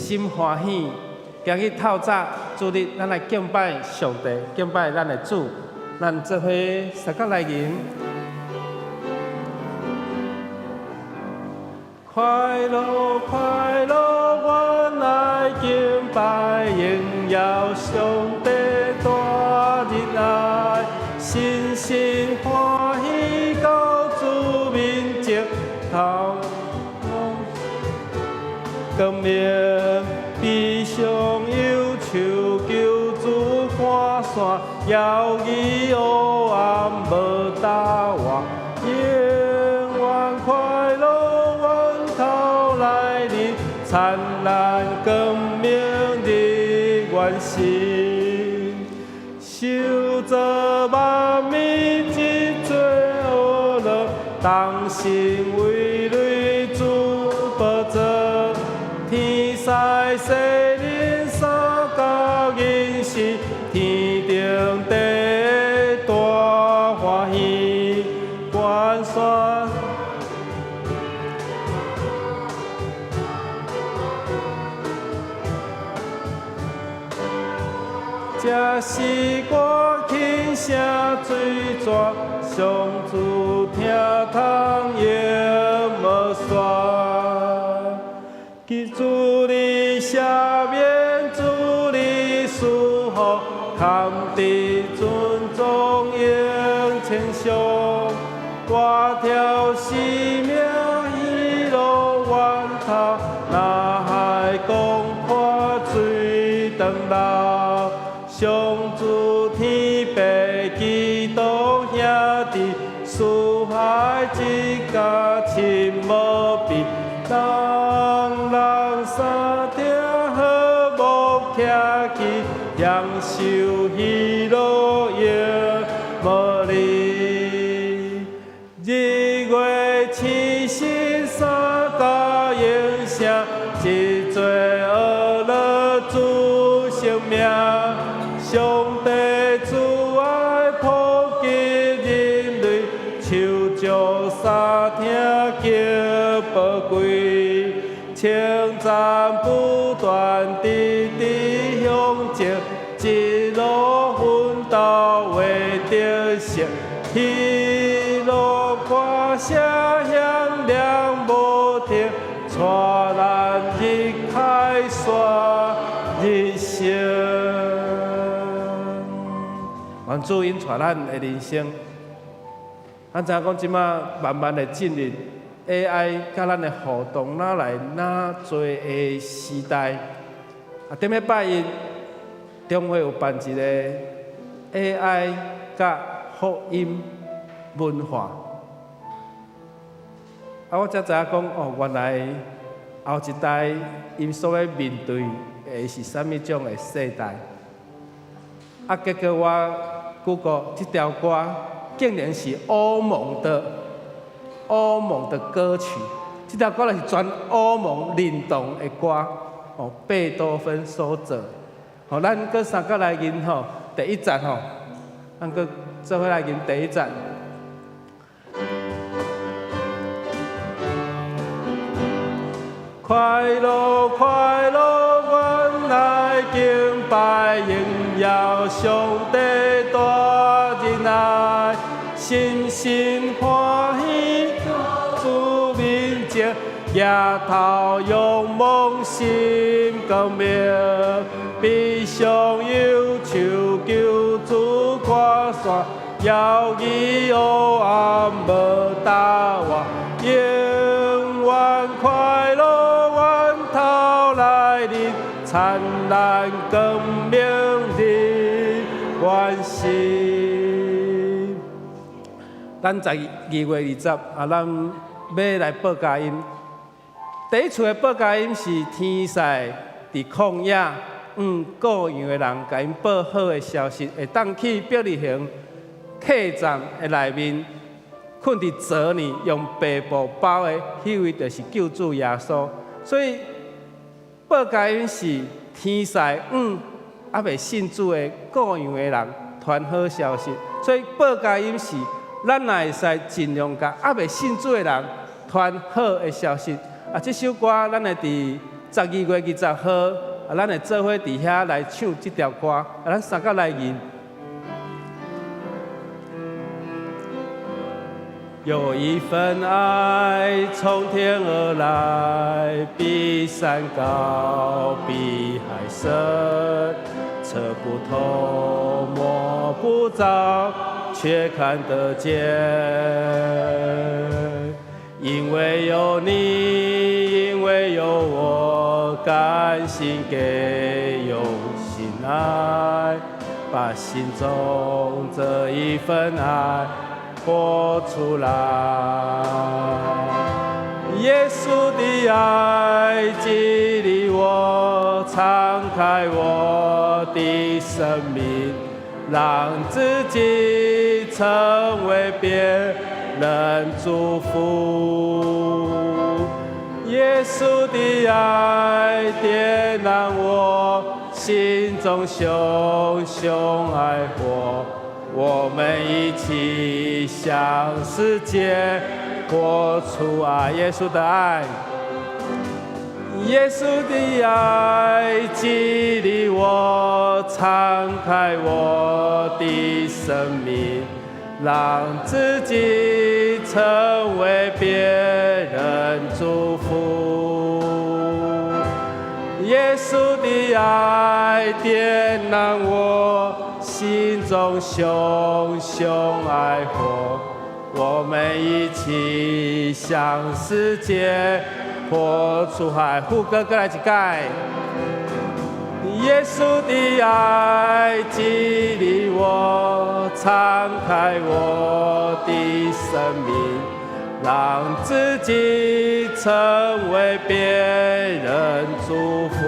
心欢喜，今日透早主日，咱来敬拜上帝，敬拜咱的主。咱做伙三角来吟。快乐快乐，我来敬拜，荣耀上帝大仁爱，心心欢喜到主面前头。革命悲伤忧愁求主看线，遥义黑暗无打我，永远快乐源头来临，灿烂革命的原心，受造万民一做恶乐，当心为类主保责。天使世人三角人士，天顶地大欢喜，关山。这是我轻声嘴绝，上主听通也无煞。记主你赦免，主你赐福，堪地尊重应称颂。我条生命喜乐源头，那海公阔水长流。上主天父基督兄弟，四海一家亲无比。人人三听好无客气，享受喜乐也无离。日月星星三角映射，一做恶乐主生命。上帝慈爱普及人类，求助三听极宝贵，称赞不断地向前，一路奋斗为得胜，喜乐欢声响亮无停，带咱日开山日升。愿主因带咱的人生，咱知影讲即马慢慢的进入 AI 甲咱的互动哪来哪多的时代。顶礼拜一中会有办一个 AI 甲福音文化，我才知影讲哦，原来后一代因所要面对的是啥物种的世代。结果我Google 这条歌竟然是欧盟的歌曲，这条歌是全欧盟认同的歌，贝多芬所做。咱搁三角来吟第一站咱搁做伙来吟第一站。快乐快乐，阮来敬拜，荣耀上帝大仁爱，心心欢喜主面前，夜头仰望心革命，悲伤忧愁求主看线，遥义黑暗无打我，永远快乐。灿烂革命的原心。咱12月20咱要来报佳音。第一次的报佳音是天使伫旷野，各样的人甲因报好的消息，会当去表里行客栈的内面，困伫泽里，用白布包的，迄位就是救主耶稣。所以报佳音是天使还未信主的各样的人传好消息，所以报佳音是咱也会使尽量甲还未信主的人传好的消息。这首歌咱会伫12月20号，咱会做伙伫遐来唱这条歌，咱三甲来吟。有一份爱从天而来，比山高，比海深，测不透，摸不着，却看得见。因为有你，因为有我，甘心给用心爱，把心中这一份爱活出来。耶稣的爱激励我，敞开我的生命，让自己成为别人祝福。耶稣的爱点燃我心中熊熊爱火，我们一起向世界活出爱。耶稣的爱，耶稣的爱激励我，敞开我的生命，让自己成为别人祝福。耶稣的爱点燃我心中熊熊爱火，我们一起向世界活出爱。副歌再来一改。耶稣的爱激励我，敞开我的生命，让自己成为别人祝福。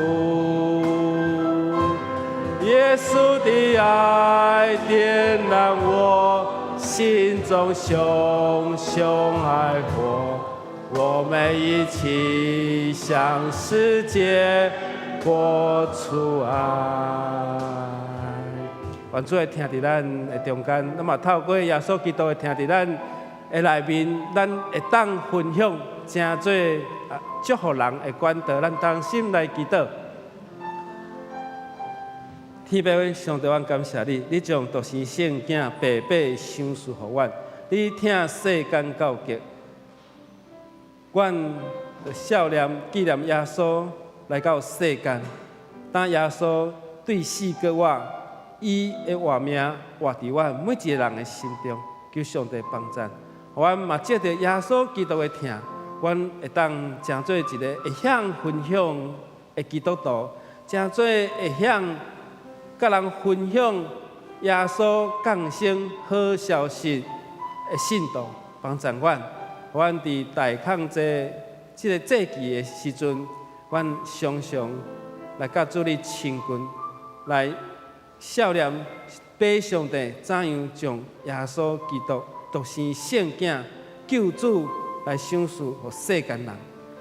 耶稣的爱点燃我心中熊熊爱火，我们一起向世界活出爱。愿主会听伫咱的中间，那么透过耶稣基督会听伫咱的内面，咱会当分享真多祝福人的管道，咱当心来祈祷。天父的上帝，阮感谢你，你将独生圣囝白白赏赐予阮，你听世间告急，阮就少年纪念耶稣来到世间。当耶稣对死过活，伊的活命活伫阮每一个人的心中，求上帝帮助。阮嘛借着耶稣基督的听，阮会当真做一个会晓分享的基督徒，真做会晓甲人分享耶稣降生好消息的信徒，帮助阮。阮伫大抗这个节期的时阵，阮常常来甲主你亲近，来少念爬上帝怎样将耶稣基督独生圣囝救主来赏赐予世间人。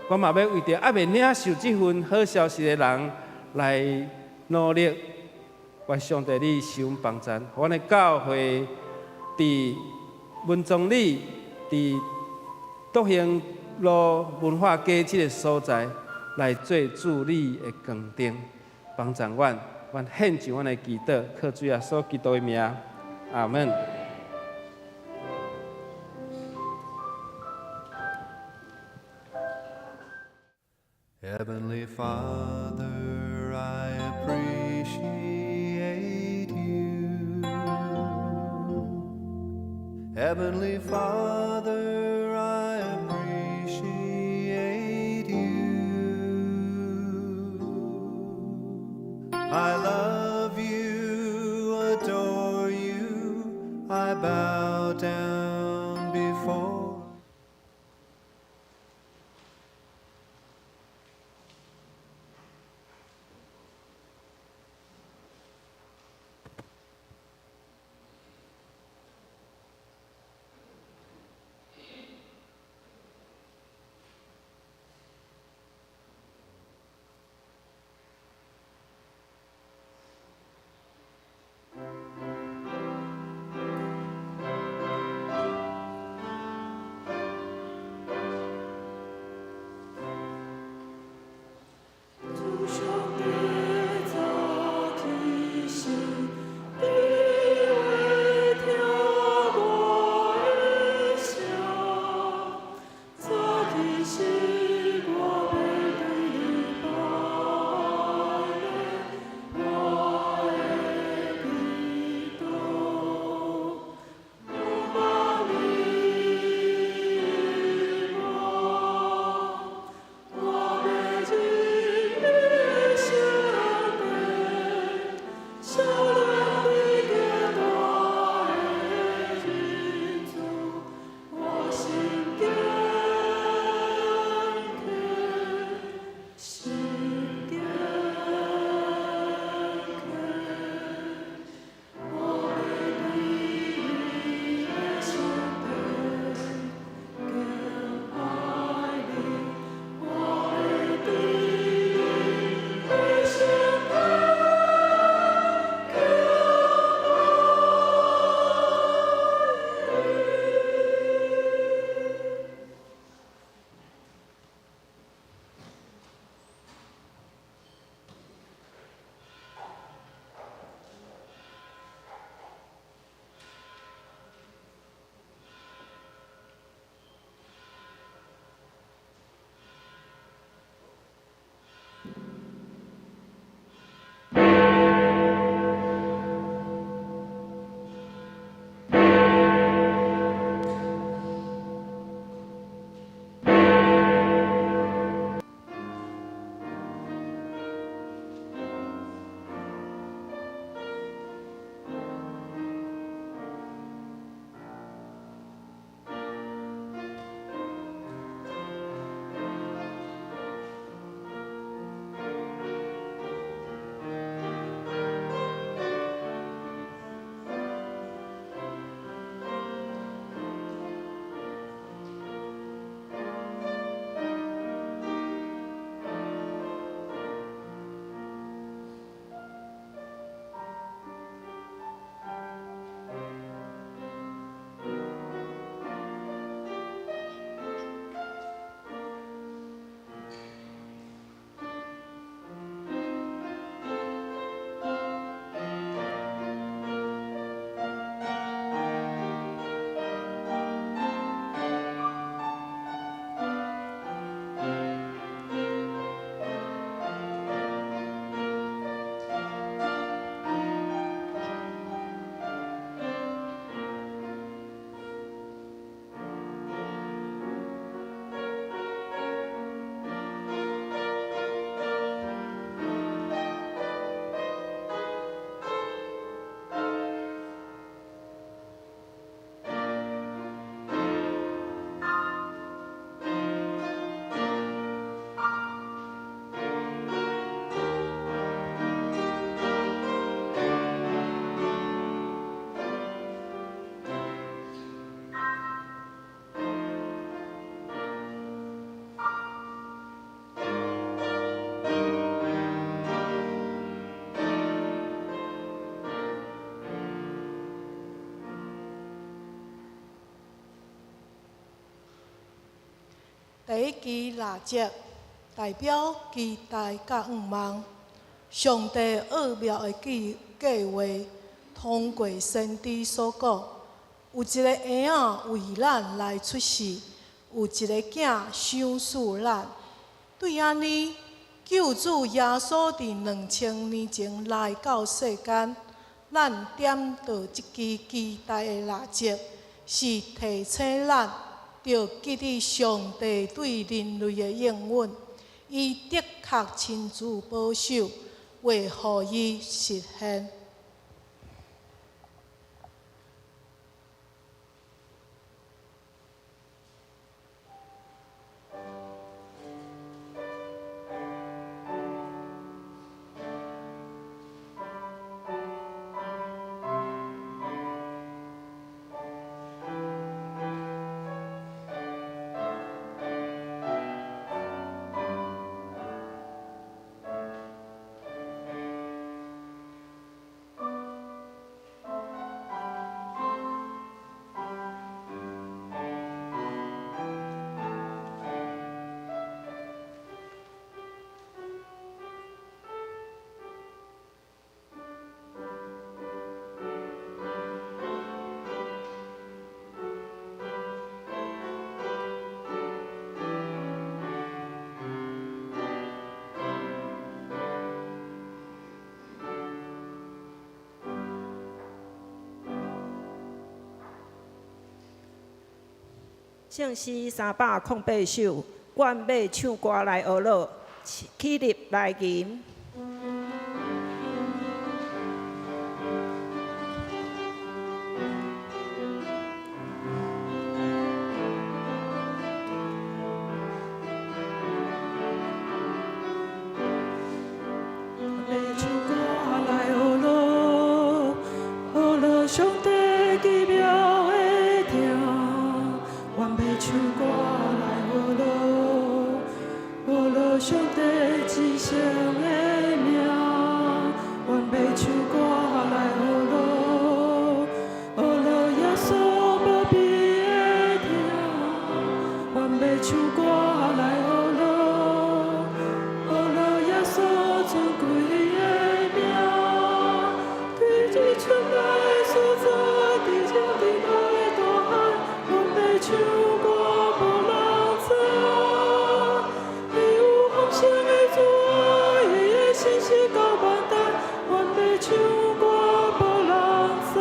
我嘛要为着还未领受这份好消息的人来努力。愿上帝你施恩帮助，阮的教会伫文宗里，伫独行路文化街这个所在，来做主你的光灯，帮助阮。阮献上阮的祈祷，靠主耶稣基督的名，阿门。Heavenly Father, I appreciate you. Heavenly Father, I appreciate you. I love you, adore you, I bow down before. 第一支蜡烛代表期待甲愿望，上帝奥妙的计划，通过先知所讲，有一个婴仔为咱来出世，有一个囝赏赐咱。对安尼，救主耶稣伫2000年前来到世间，咱点到即支期待的蜡烛，是提醒咱。着记得上帝对人类的应允，伊的确亲自保守，为互伊实现。圣诗308首，愿要唱歌来学乐，起立来吟。上帝奇妙的听，愿要唱歌来学乐，学乐上帝至圣的名，愿要唱歌来学乐，学乐耶稣宝贝的听，愿要唱歌来学乐，学乐耶稣尊贵的名，对主出来。唱歌无人知，伊有丰盛的主爱，伊的信实到万代。愿要唱歌无人知，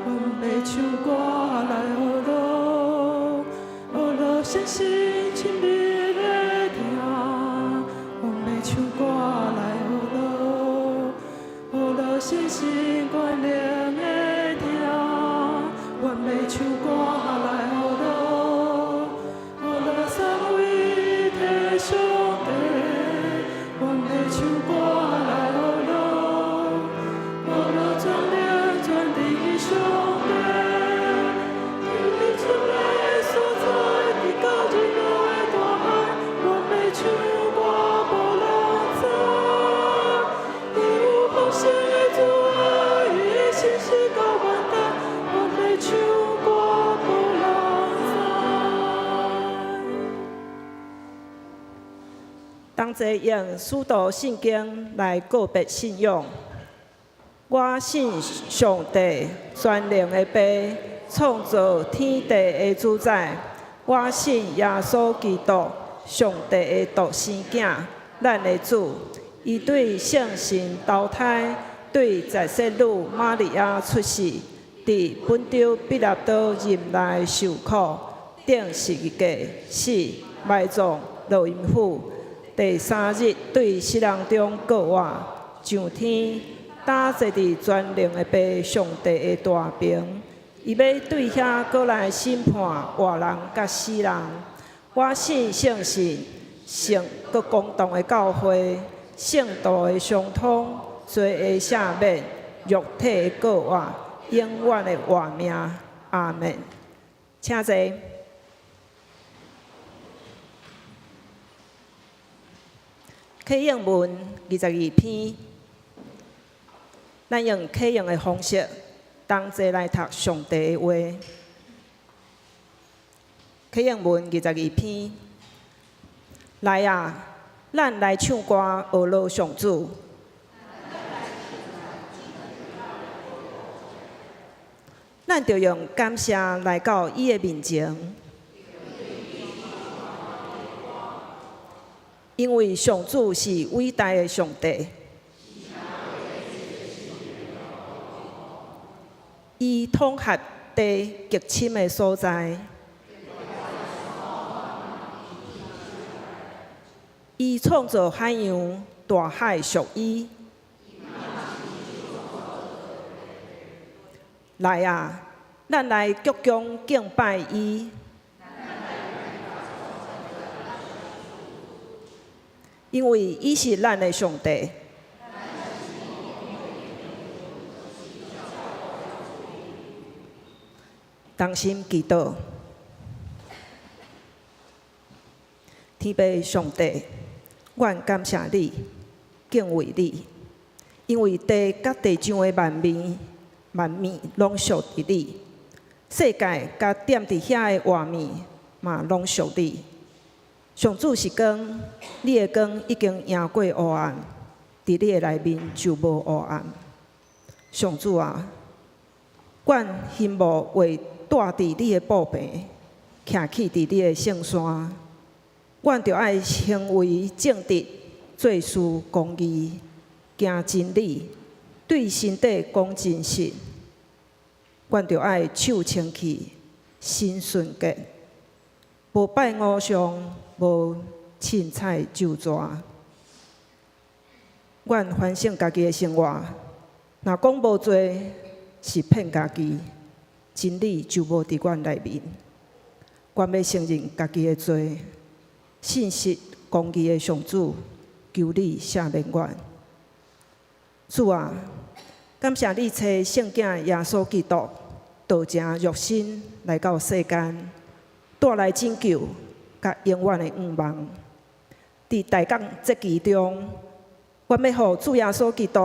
愿要唱歌来学乐，学乐信心亲密的听。愿要唱歌来学乐，学乐信心关联的听。愿要唱歌。同齐用使徒圣经来告别信仰。我信上帝全能的父，创造天地的主宰。我信耶稣基督，上帝的独生囝，咱的主。伊对圣神投胎，对在世女玛利亚出世，伫本州彼拉多任内受苦，顶十字架死，埋葬落阴府。第3日对死人中告活，上天打坐伫全能的父上帝的大屏，伊要对遐过来审判活人甲死人。我信圣神，圣佮公道的教会，圣道的相通，罪的赦免，肉体的告活，永远的活命。阿门。请坐。启应文22篇，咱用启应的方式，同齐来读上帝的话。启应文22篇。来啊，咱来唱歌学乐上主。咱就用感谢来到伊的面前，因为上主是伟大的上帝，伊统合地极深的所在，伊创造海洋、大海属伊。来啊，咱来鞠躬敬拜伊，因为伊是咱的上帝。同心祈祷，天父上帝，阮感谢你，敬畏你，因为地甲地上的万物拢属于你，世界甲踮伫遐的活物嘛拢属你。上主是光，你的光已经赢过黑暗，伫你的内面就无黑暗。上主啊，阮心无为住伫你的布棚，徛起伫你的圣山，阮着爱行为正直，做事公义，行真理，对身体讲真实。阮着爱手清气，心纯洁，无拜偶像，无凊彩就蛇。阮反省家己的生活，若讲无做，是骗家己。真理就无伫阮内面，阮要承认家己的罪，信实公义的上主，求你赦免阮。主啊，感谢你找圣囝耶稣基督，道成肉身来到世间，带来拯救甲永远的盼望。伫大港节期中，阮要互主耶稣基督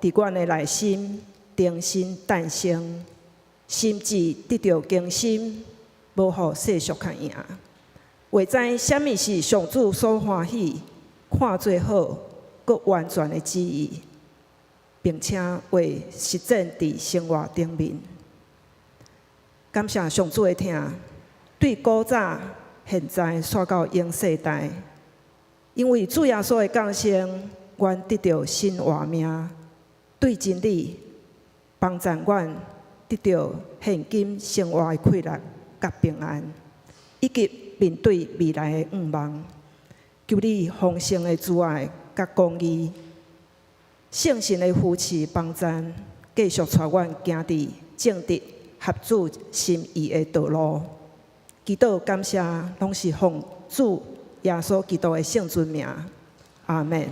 伫阮的内心重新诞生。心智得到更新，无互世俗较赢。会知什么是上主所欢喜、看做好、佮完全的旨意，并且为实践伫生活顶面。感谢上主的听，对古早、现在煞到永世代，因为主耶稣的降生，阮得到新活命，对真理帮助阮。得到现今生活的快乐甲平安，以及面对未来的盼望。求你丰盛的慈爱甲公义，圣神的扶持帮助，继续带阮行伫正直、合主心意的道路。祈祷感谢，拢是奉主耶稣基督的圣尊名。阿门。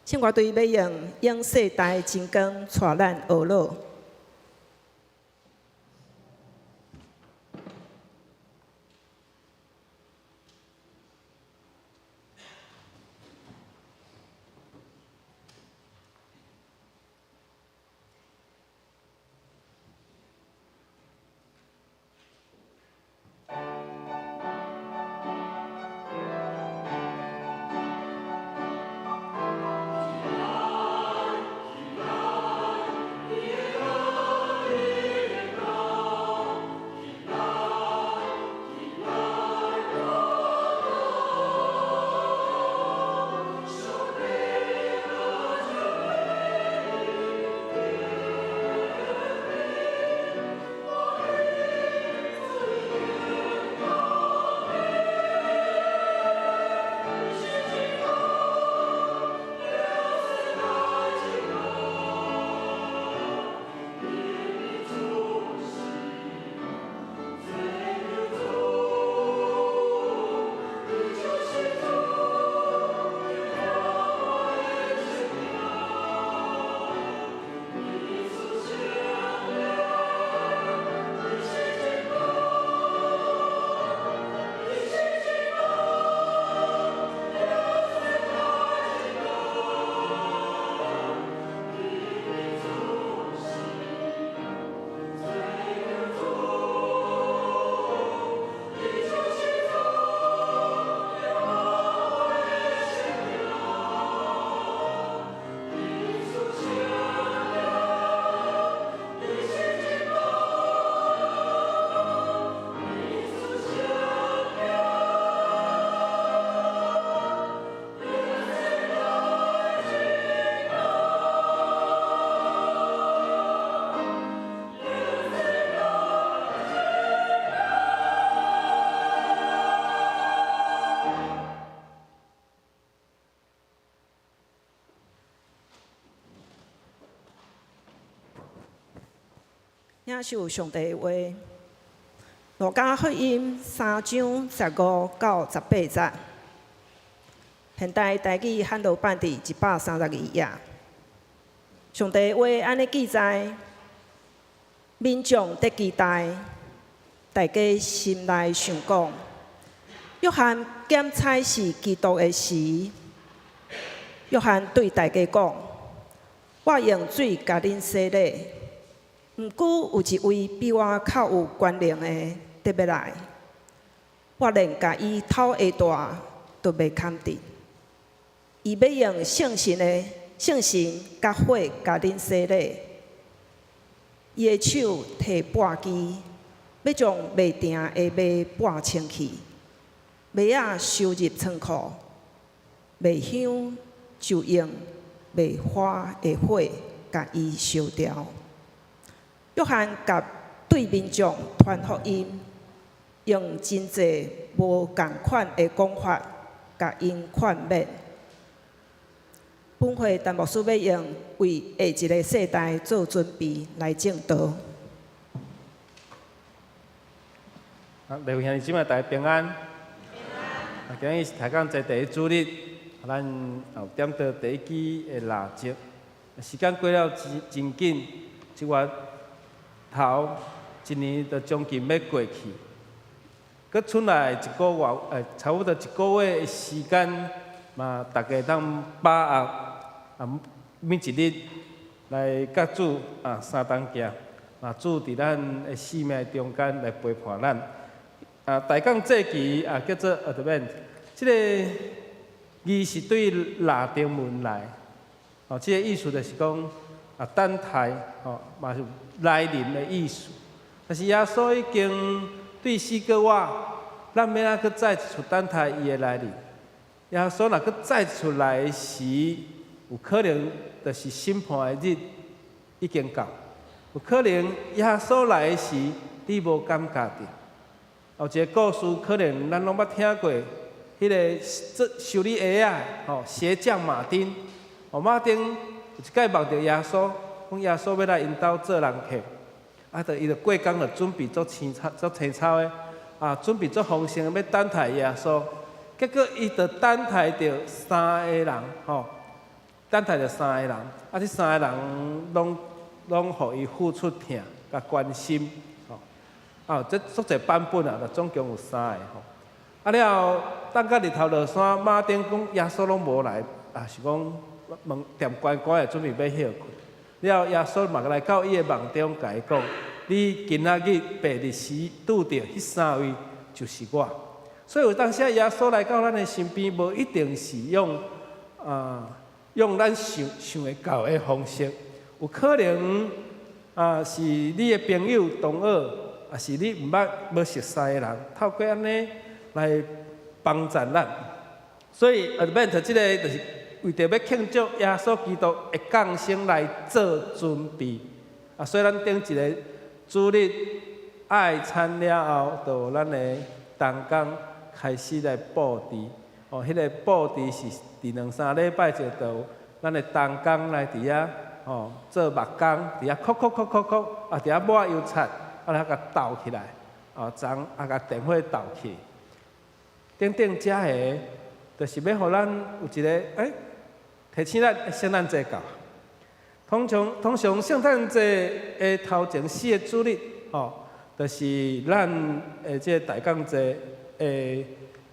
圣乐队要用永世代真光带咱学乐。耶领受上帝的话。路加福音3章15到18节。现代台语汉语版第132页。上帝的话安尼记载：民众在期待，大家心内想讲，约翰检采是基督的时，约翰对大家讲：我用水甲恁洗礼，毋过有一位比我较有权能的得要来，我连甲伊头下大都袂堪得。伊要用圣神甲火甲恁洗礼，伊的手提簸箕，要将未定的麦簸清去，麦仔收入仓库，麦香就用麦花的火甲伊烧掉。约翰甲对民众传福音，用真济无共款的讲法，甲因劝勉。本会陈牧师要用为下一个世代做准备来正道。各位兄弟姊妹，大家平安。今日是台港节第一主日，咱后点到第一支的蜡烛。时间过了真紧，1月头一年就将近要过去，搁剩来一个月，差不多1个月的时间嘛，大家当把握每一日来甲主相同行，主伫咱的生命中间来陪伴咱。大港节期叫做 Advent， 这个字是对拉丁文来，这个意思就是讲等待，嘛是来临的意思。但是耶稣已经对4个月，咱免再再一次等待伊的来临。耶稣若再再出来时，有可能就是审判的日已经到，有可能耶稣来的时，你无感觉到。后一个故事，可能咱拢捌听过，迄个修理鞋鞋匠马丁，马丁有一摆梦到耶稣，讲耶稣要来因兜做人客，伊就过工就准备做青草的，准备做丰盛要等待耶稣。结果伊就等待着3个人，等待着3个人，这3个人拢互伊付出疼甲关心。这足侪版本就总共有3个了，等到日头落山，马丁讲耶稣拢无来，是讲门店关的准备要歇困。了，耶稣嘛来到伊的梦中，甲伊讲：你今仔日白日时拄着迄3位，就是我。所以有当时耶稣来到咱的身边，无一定是用咱想会到的方式，有可能是你的朋友同学。也是你毋捌无熟悉的人，透过安尼来帮助咱。所以 Advent 这个就是为着要庆祝耶稣基督的降生来做准备。所以咱顶一个主日爱餐了后，就咱的同工开始来布置。迄个布置是伫2-3礼拜就到咱的同工来伫遐做木工，伫遐敲，伫遐抹油漆。甲斗起来，将甲电火斗起。等遮个，就是要互咱有一个提醒咱圣诞节到。通常圣诞节的头前4个主日，就是咱这大港节的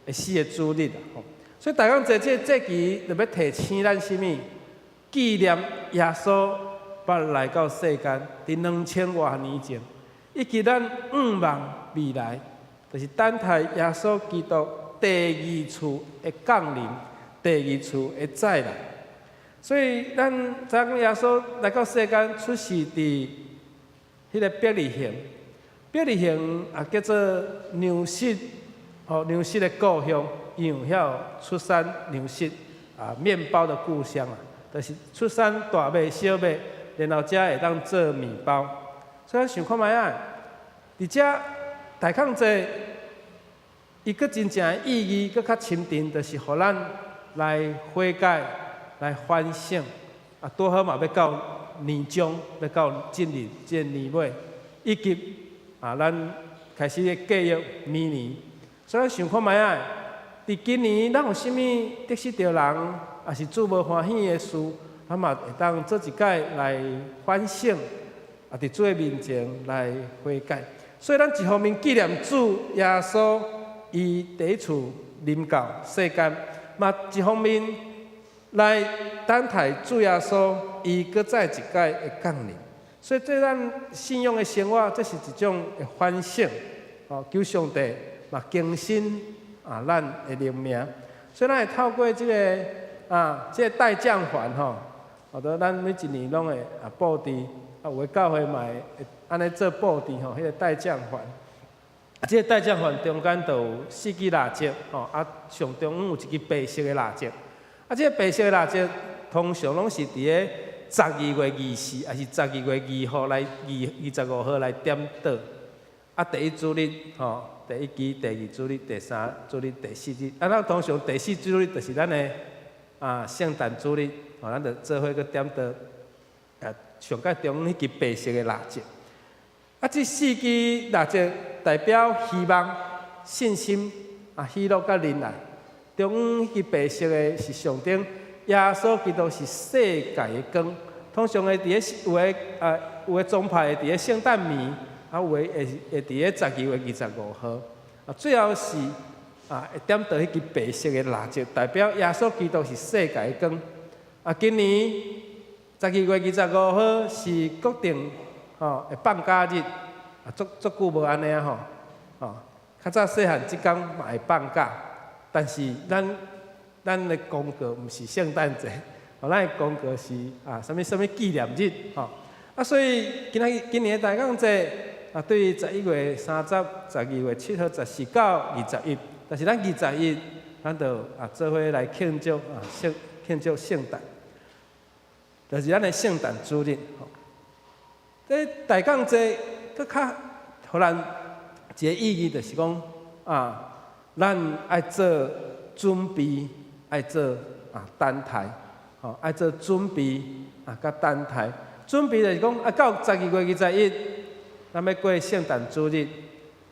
4个主日啦。所以大港节这节期就要提醒咱什么？纪念耶稣捌来到世间，伫2000多年前。以及咱望未来，就是等待耶稣基督第2次的降临，第2次的再来。所以咱知影耶稣来到世间，出世伫迄个伯利恒。伯利恒叫做牛失，牛失的故乡，羊遐出产牛失面包的故乡就是出产大麦、小麦，然后才会当做面包。所以咱想看觅啊，伫遮大港节，伊佫真正意义佫较深沉，就是互咱来悔改、来反省。拄好嘛要到年终，要到今日这年尾，以及咱开始咧计划明年。所以咱想看觅啊，伫今年咱有啥物得失着人，也是主无欢喜的事，咱嘛会当做一届来反省，伫主的面前来悔改。所以咱一方面纪念主耶稣伊第一次临到世间，嘛一方面来等待主耶稣伊搁再一届的降临。所以这咱信仰的生活，这是一种的反省，求上帝嘛更新咱的灵命。所以咱会透过这个这个代降环或者咱每一年拢会布置，有的教会嘛会安尼做布置迄个代降环。这个代降环中间就有4支蜡烛上中央有一支白色的蜡烛。这个白色的蜡烛通常拢是伫个12月24，还是12月2号来25号来点灯。第一主日第一支、第二主日、第三主日、第四日。咱通常第四主日就是咱的圣诞主日，咱就做伙去点灯。上界中央迄支白色的蜡烛。这4支蜡烛代表希望、信心、喜乐甲仁爱。中央迄支白色的是象征耶稣基督是世界的光。通常会伫个有的宗派会伫个圣诞暝，有的会伫个12月25号。最后是会点到迄支白色的蜡烛，代表耶稣基督是世界的光。今年12月25号是国定会放假日，足久无安尼较早细汉即天嘛会放假，但是咱的公告毋是圣诞节，咱的公告是什么纪念日所以今年的大港节对于11月30、12月7号、14、9、21，但是咱21，咱就做伙来庆祝圣诞，就是咱的圣诞主日这大港节佫较互咱一个意义，就是讲咱爱做准备，爱做等待，爱做准备甲等待。准备就是讲到12月21，咱要过圣诞主日。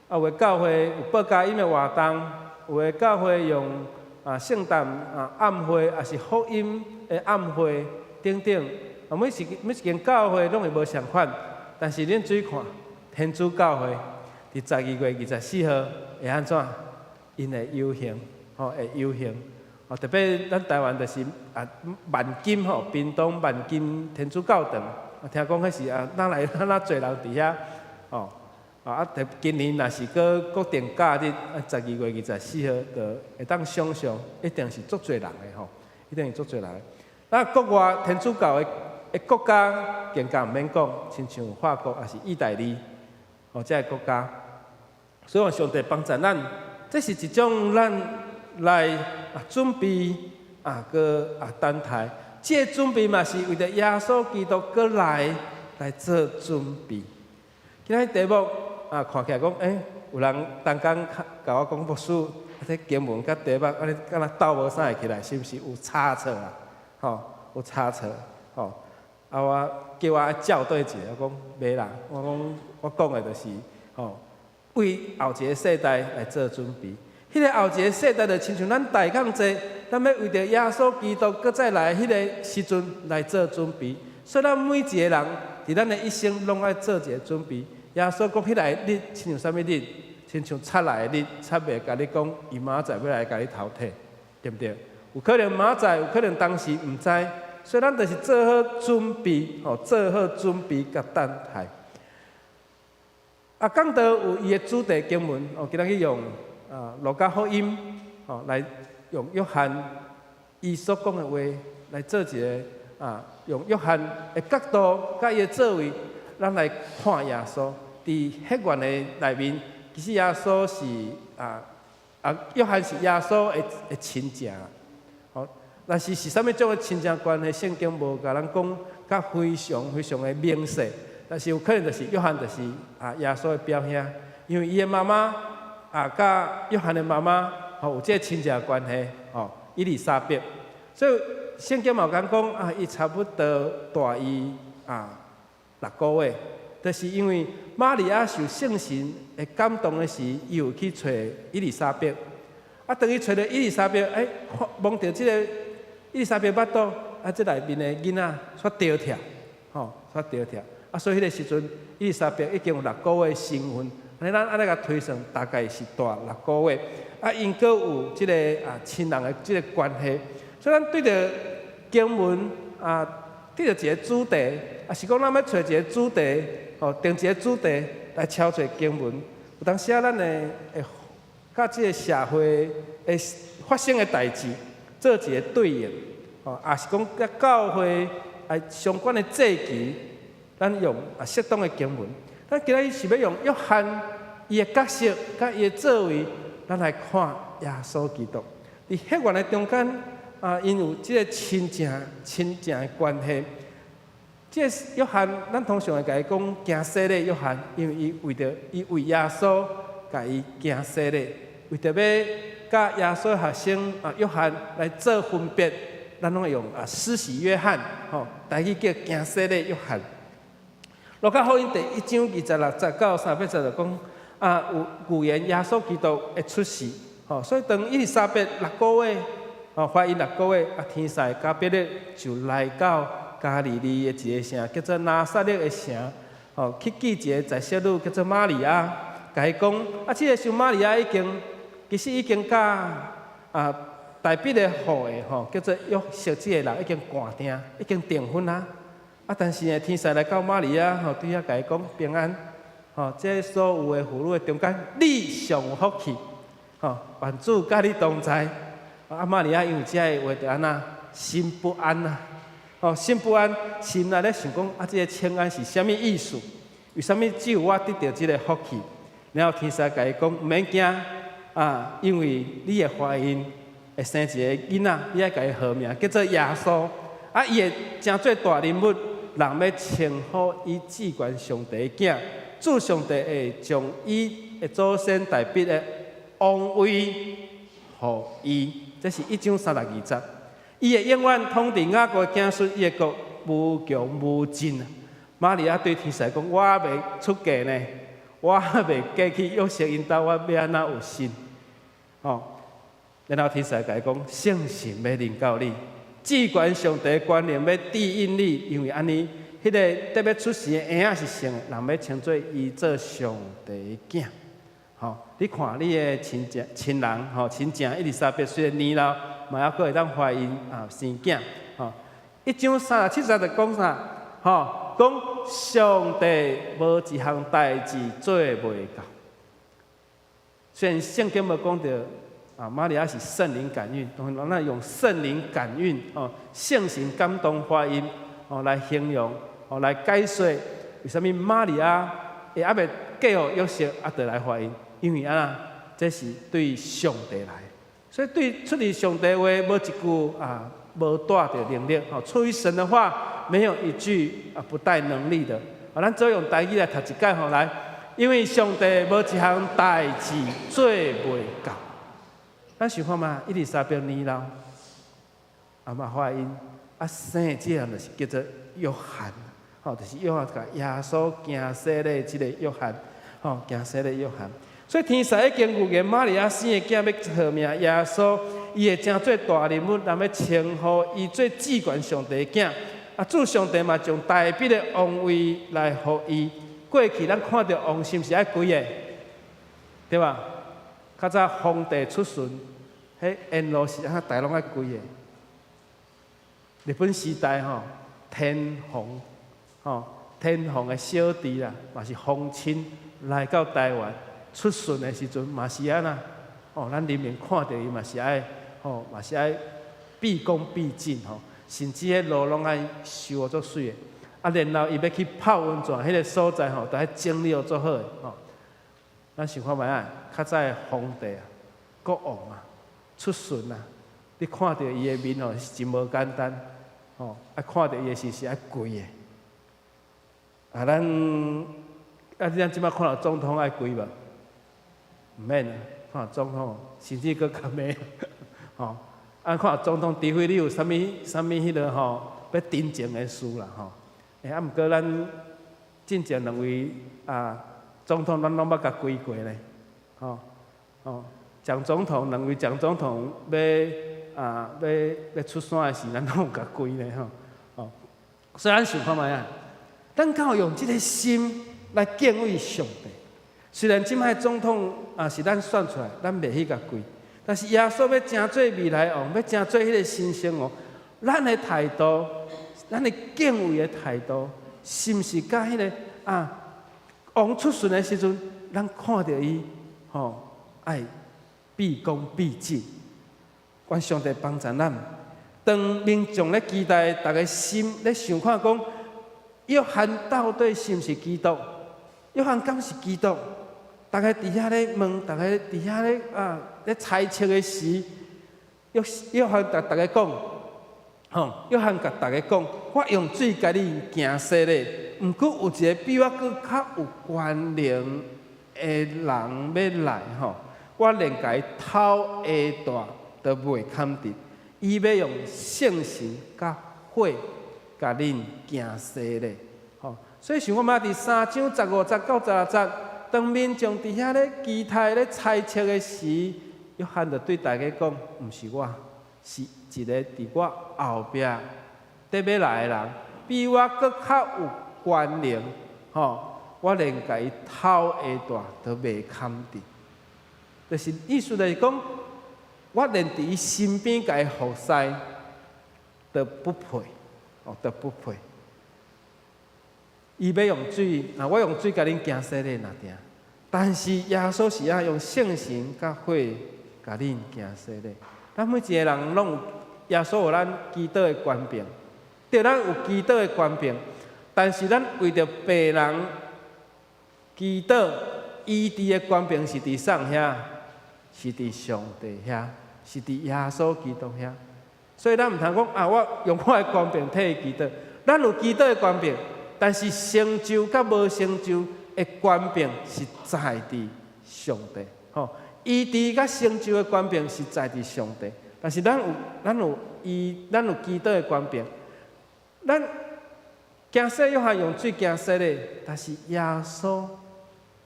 有的教会有报佳音的活动，有的教会用圣诞暗会，也是福音的暗会等等。每一间教会拢会无相款，但是恁注意看，天主教会伫12月24号会安怎？因会游行，会游行。特别咱台湾就是万金屏东万金天主教堂，听讲迄是哪侪人伫遐今年若是国定假日12月24号，就会当想象一定是足侪人的一定是足侪人的。那国外天主教的国家更加毋免讲，亲像法国也是意大利这个国家。所以上帝帮助咱，这是一种咱来准备等待。这个准备嘛是为着耶稣基督过来做准备。今仔题目看起来讲，有人刚刚甲我讲，牧师，这经文甲题目安尼敢若斗无啥会起来，是不是有差错有差错我叫我校对一下，我讲袂啦，我讲的就是为后一个世代来做准备。迄个后一个世代就亲像咱大港节，咱要为着耶稣基督搁再来迄个时阵来做准备。所以咱每一个人伫咱的一生拢爱做一个准备。耶稣讲迄个日亲像啥物日？亲像贼来的日，贼袂甲你讲，伊明仔载要来甲你偷摕，对不对？有可能明仔载，有可能当时毋知。所以咱就是做好准备，做好准备甲等待。讲到有伊的主题经文，今仔日用路加福音，来用约翰伊所讲的话来做一个用约翰的角度甲伊的作为，咱来看耶稣。伫迄段的内面，其实耶稣是约翰是耶稣的亲情。但是啥物种的亲情关系，圣经无甲咱讲，甲非常非常的明细。但是有可能就是约翰就是耶稣的表兄，因为伊的妈妈甲约翰的妈妈有这个亲情关系伊丽莎白，所以圣经嘛有讲伊差不多大伊6个月就是因为玛利亚受圣神的感动的时，伊有去找伊丽莎白。啊，当伊找到伊丽莎白，望到即个伊丽莎白巴肚，即内面的囡仔煞着跳，煞着跳。所以迄个时阵，伊丽莎白已经有6个月身份，咱安尼甲推算，大概是大6个月。因阁有即个亲人的即个关系，所以咱对着经文对着一个主题，是讲咱要找一个主题，定一个主题来抄做经文。有当时咱会甲即个社会会发生的代志做一个对应，也是讲甲教会相关的祭旗，咱用适当的经文。咱今仔日是要用约翰伊的角色甲伊的作为，咱来看耶稣基督。伫血缘的中间，因有即个亲情的关系。即个约翰，咱通常会甲伊讲行洗礼约翰，因为伊为耶稣甲伊行洗礼，为着要甲耶稣学生约翰来做分别，咱拢会用施洗约翰，台语叫行洗礼约翰。路加福音第1章26节到30节就讲有预言耶稣基督会出世，所以当伊丽莎白6个月，怀孕6个月，天使加百列就来到加利利的一个城，叫做拿撒勒的城，去见一个在小女叫做玛利亚，甲伊讲，这个时候玛利亚其实已经甲大笔的户的叫做约瑟这个人已经寒定，已经订婚啊。但是呢，天使来到玛利亚，对遐甲伊讲平安，这所有的妇女的中间，你上有福气，万主甲你同在。玛利亚因为这个话就安那心不安呐，心不安，心内咧想讲这个请安是啥物意思？为什么只有我得到这个福气？然后天使甲伊讲唔免惊，因为你的怀孕会生一个囡仔，你爱甲伊号名叫做耶稣，伊会真做大人物，人要称呼伊至关上帝的囝，主上帝会将伊的祖先大笔的王位予伊。这是1章32节。伊会永远统治雅各的子孙，伊的国无穷无尽。玛利亚对天使讲：我未出嫁呢，我未嫁去约瑟因兜，我要安怎有信？然后天使甲伊讲：圣神要临到你，至关上帝的权能要指引你，因为安尼，迄个特别出世的婴仔是圣的，人要称作伊做上帝的囝。你看你的亲人，亲情伊丽莎白虽然年老，嘛还阁会当怀孕生囝。1章37节就讲啥？讲上帝无一项代志做袂到。虽然圣经无讲到玛利亚是圣灵感孕，当然咱用圣灵感孕圣神感动怀孕来形容来解说为什么玛利亚会还袂嫁予约瑟就来怀孕。因为这是对上帝来，所以对出于上帝话，无一句无带着能力。出于神的话，没有一句不带能力的。咱只用台语来读一解来，因为上帝无一项代志做袂到。咱想看嘛，伊丽莎白年老，嘛怀孕，生这样就是叫做约翰，就是约翰甲耶稣行洗礼这个约翰，行洗礼约翰。所以天使已经预言玛利亚生的囝要号名耶稣，伊会真做大人物，人要称呼伊做至关上帝的囝。主上帝嘛将大笔的王位来予伊。过去咱看到王是毋是爱几个？对吧？较早皇帝出巡，迄沿路是大拢爱几个？日本时代天皇，天皇的小弟啦，嘛是皇亲来到台湾。出巡的时阵嘛是安那，咱人民看到伊嘛是爱，嘛是爱毕恭毕敬甚至迄路拢爱修得足水的。然后伊要去泡温泉，迄个所在都爱整理足好的咱想看卖较早的皇帝国王出巡你看到伊的面是真无简单看到伊的是爱跪的。咱即摆看到总统爱跪无？唔免看总统，甚至佫较咩看总统，除非你有啥物迄个要真情的事啦毋过咱进前两位总统，咱拢捌甲归过咧，蒋总统两位蒋总统要出山的时，咱拢有甲归咧所以咱想看卖啊，咱敢有用这个心来敬畏上帝？虽然即摆总统是咱选出来，咱袂去甲归，但是耶稣要真做未来王，要真做迄个新生王，咱的态度，咱的敬畏的态度，是毋是甲迄个王出巡的时阵，咱看到伊爱毕恭毕敬，愿上帝帮助咱。当民众咧期待，大家心咧想看讲，约翰到底是毋是基督？约翰敢是基督？大家伫遐咧问，大家伫遐咧猜测的时，约翰甲大家讲，约翰甲大家讲，我用水甲你行洗咧，毋过有一个比我搁较有权能的人要来我连甲伊头下大都袂堪得。伊要用圣神甲火甲恁行洗咧，所以想看嘛，伫3章15节到16节，当民众伫遐咧期待咧猜测的时，约翰就对大家讲：毋是我，是一个伫我后壁得要来的人，比我搁较有权能，我连甲伊头下大都袂堪得。就是意思就是讲。我连伫伊身边甲伊服侍，都不配，都不配。伊要用水，我用水甲恁行洗咧若定，但是耶稣是用圣神甲火甲恁行洗咧。咱每一个人拢有耶稣有咱基督的权柄，对咱有基督的权柄，但是咱为着别人基督医治的权柄是伫上遐。是伫上帝遐，是伫耶稣基督遐，所以咱毋通讲我用我的权柄替基督，咱有基督的权柄，但是成就甲无成就的权柄是在伫上帝。医治甲成就的权柄是在伫上帝，但是咱有基督的权柄，咱行洗约翰用水行洗咧，但是耶稣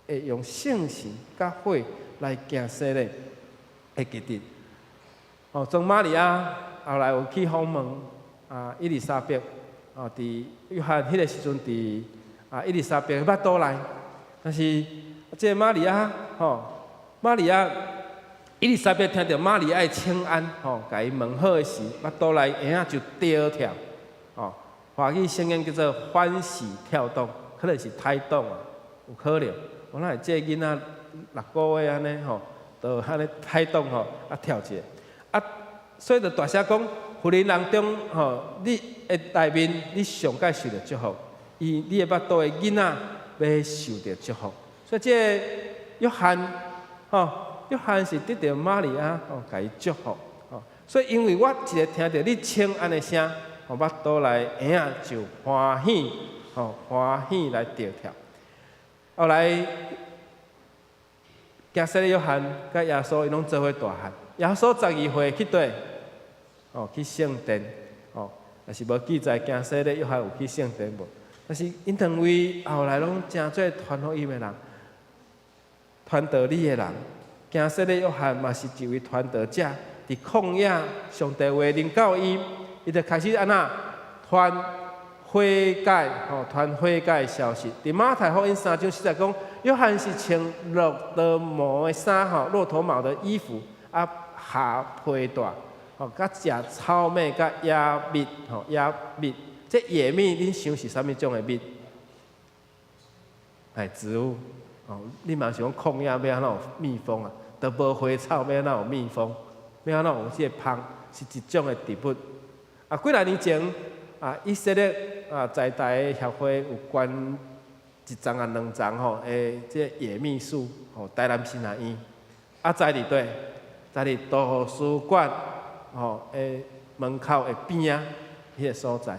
会用圣神甲火。来行洗咧，会记得。从玛利亚后来有去访问伊丽莎白，伫约翰迄个时阵，伫伊丽莎白捌倒来，但是即个玛利亚，伊丽莎白听到玛利亚的请安，甲伊问好的时，捌倒来婴仔就跳跳，华语声音叫做欢喜跳动，可能是胎动有可能。我那即个囡仔。6个月安尼就安尼胎动跳一下，所以就大声讲，妇人人中你的内面你上界受着祝福，你的腹肚的囡仔要受着祝福。所以这个约翰约翰是得到玛利亚甲伊祝福，所以因为我一个听到你请安的声，腹肚内婴仔就欢喜欢喜来跳跳，后来。行洗咧约翰甲耶稣，伊拢做伙大汉。耶稣12岁去佗？去圣殿。但是无记载行洗咧约翰有去圣殿无？但是因两位后来拢真做传福音的人，传道理的人。行洗咧约翰嘛是一位传道者，伫旷野上帝话临到伊，伊就开始安那传悔改，传悔改的消息。伫马太福音3章40讲。约翰是穿骆驼毛的衫，骆驼毛的衣服，下披带，甲食草莓，甲野蜜，野蜜。这野蜜，恁想是啥物种的蜜？植物。你嘛想旷野要安怎有蜜蜂啊？都无花草，要安怎有蜜蜂？要安怎有这个芳？是一种的植物。几来年前，以色列在台的协会有关。1丛2丛这野蜜树台南新南院，栽伫底，栽伫图书馆门口的边迄个所在。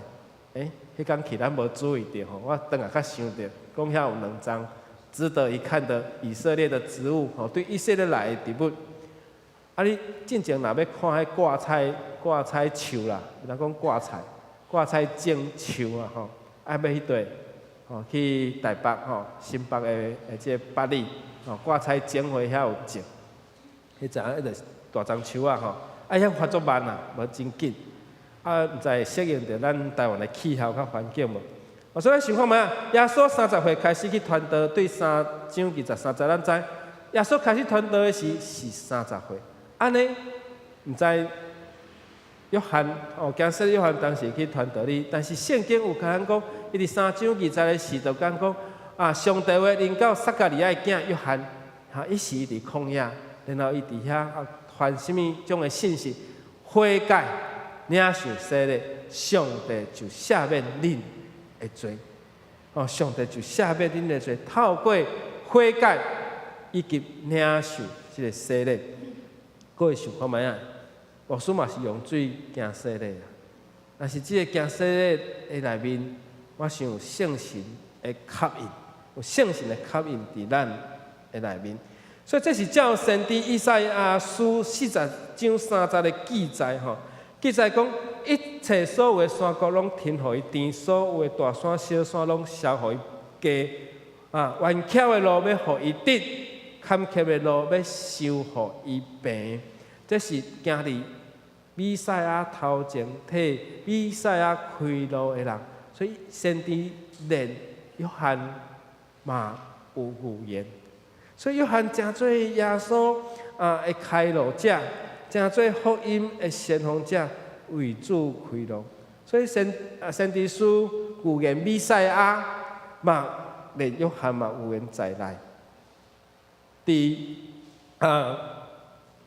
迄天去咱无注意到我当下较想到，讲遐有2丛值得一看的以色列的植物对以色列来的植物。你进前若要看迄挂彩树啦，人讲挂彩种树啊爱要迄块。去台北新北的即个八里挂彩景会遐有种，迄阵迄个大樟树啊遐发作慢啊，无真紧。毋知适应着咱台湾的气候甲环境无？所以想看觅啊，耶稣30岁开始去传道，对3章23节咱知，耶稣开始传道的是30岁，安尼毋知。约翰惊说约翰当时去传道哩，但是圣经有甲咱讲，伊伫3章20的时就讲上帝话临到撒加利亚的囝约翰，伊是伫旷野，然后伊伫遐传什么种的信息，悔改、领受洗礼，上帝就赦免恁的罪。上帝就赦免恁的罪，透过悔改以及领受即个洗礼，各位想看觅啊？牧师嘛是用水行洗礼啊，但是即个行洗礼的内面，我想有圣神的吸引，有圣神的吸引伫咱的内面，所以这是照先知以赛亚书40章30的记载记载讲一切所有的山谷拢停互伊甜，所有的大山小山拢消互伊加弯巧的路要互伊直，坎坷的路要修互伊平。这是行伫弥赛亚头前替弥赛亚开路的人，所以先知连约翰嘛有预言，所以约翰真做耶稣的开路者，真做福音的先锋者，为主开路。所以先知书预言弥赛亚嘛，连约翰嘛有言在内。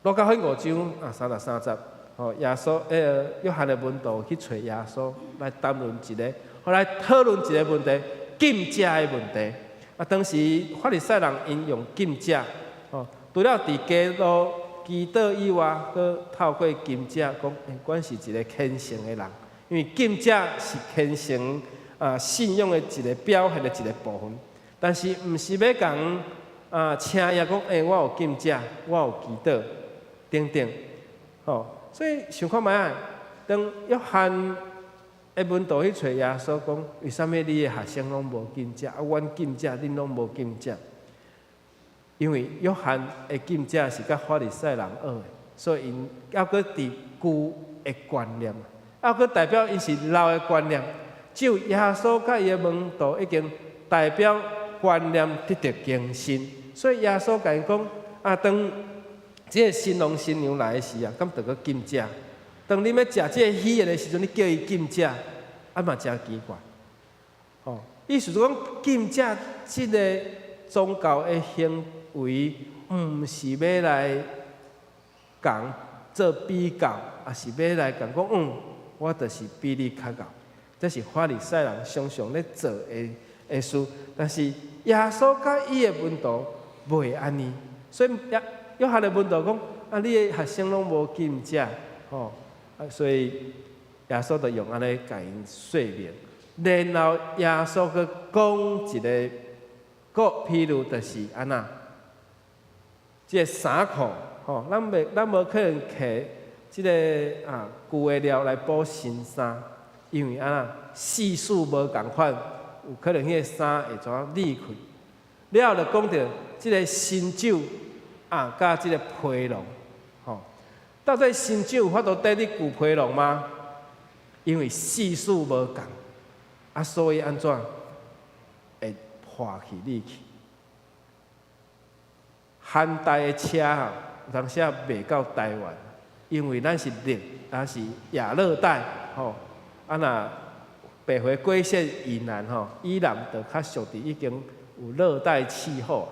路加福音5章33节，耶稣约翰的门徒去找耶稣来谈论一个，来讨论一个问题，禁食的问题。当时法利赛人因用禁食，除了伫基督祈祷以外，佮透过禁食讲，阮是一个虔诚的人，因为禁食是虔诚信仰的一个表现的一个部分。但是毋是要讲请伊讲，我有禁食，我有祈祷。等等，所以想看觅啊，当约翰的门徒去找耶稣讲，为什么你的学生拢无禁食，阮禁食，恁拢无禁食？因为约翰的禁食是甲法利赛人学的，所以因要搁伫旧的观念，要搁代表因是老的观念。只有耶稣甲伊的门徒已经代表观念得到更新，所以耶稣甲因讲当即个新郎新娘来的时敢着搁禁食？当你要食即个喜宴的时阵，你叫伊禁食，嘛真奇怪。意思是讲禁食即个宗教的行为，毋是要来讲做比较，也是要来讲我就是比你较高。这是法利赛人常常咧做的事，但是耶稣甲伊的门徒袂安尼，所以约翰的门徒讲你的学生拢无禁食，所以耶稣就用安尼甲因说明，然后耶稣佮讲一个譬如就是安那，即个衫裤，咱无可能摕即个旧的料来补新衫，因为安那次数无共款，有可能迄个衫会怎裂开。了就讲到即个新酒。甲即个皮囊，到底新酒有法度缀你旧皮囊吗？因为次数无共，所以安怎会破去裂去？现代的车有当时袂到台湾，因为咱是也是亚热带，若白回归线以南以南就较属于已经有热带气候。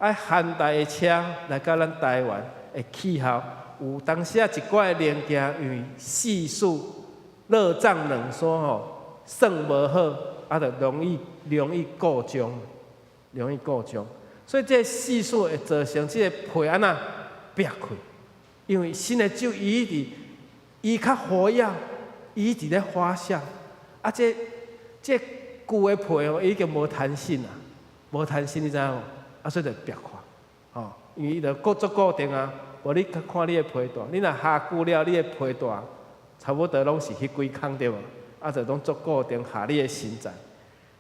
现代的车来到咱台湾的气候，有当时一寡的零件，因为系数热胀冷缩算无好，就容易故障，所以这系数会造成这个皮安裂开，因为新的酒伊较活跃，伊伫咧发酵，这旧的皮已经无弹性啊，无弹性你知影无？所以就裂开，因为伊就固定啊。无你看你的皮带，你若下久了，你的皮带差不多拢是迄几孔对无？就拢足固定下你的身材。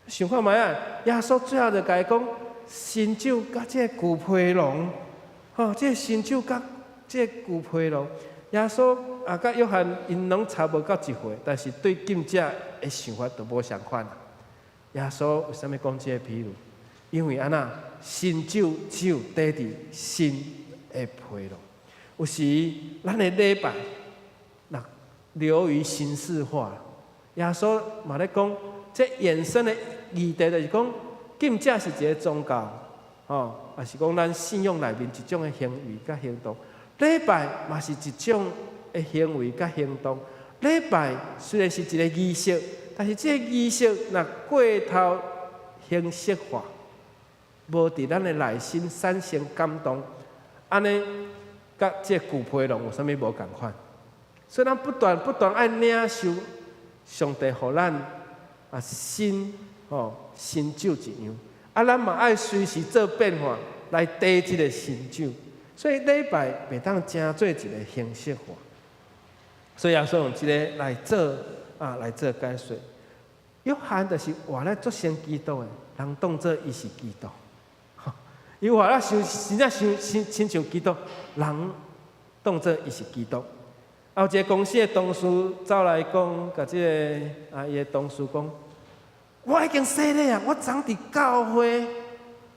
想看卖啊，耶稣最后就甲伊讲，新酒甲这个旧皮囊，吼，这个新酒甲这个旧皮囊，耶稣啊甲约翰因拢差无到一岁，但是对敬者的想法都无相款啊。耶稣为什么讲这个比喻？因为安那新酒只有缀伫新的皮囊。有时咱的礼拜，那流于形式化。耶稣嘛咧讲，这衍生的议题就是讲，敬者是一个宗教，吼，也是讲咱信仰内面一种的行为甲行动。礼拜嘛是一种的行为甲行动。礼拜虽然是一个仪式，但是这个仪式若过头形式化，无伫咱的内心产生感动，安尼甲这旧皮囊有啥物无共款？所以咱不断爱领受上帝互咱啊新新酒一样，啊咱嘛爱随时做变化来缀即个新酒。所以礼拜袂当成做一个形式化，所以耶稣用即个来做解说。约翰就是活咧做成基督的，人当作伊是基督。伊活咧真正亲像基督，人当作伊是基督。有一个公司的同事走来讲，甲即个伊的同事讲：我已经洗礼啊，我长伫教会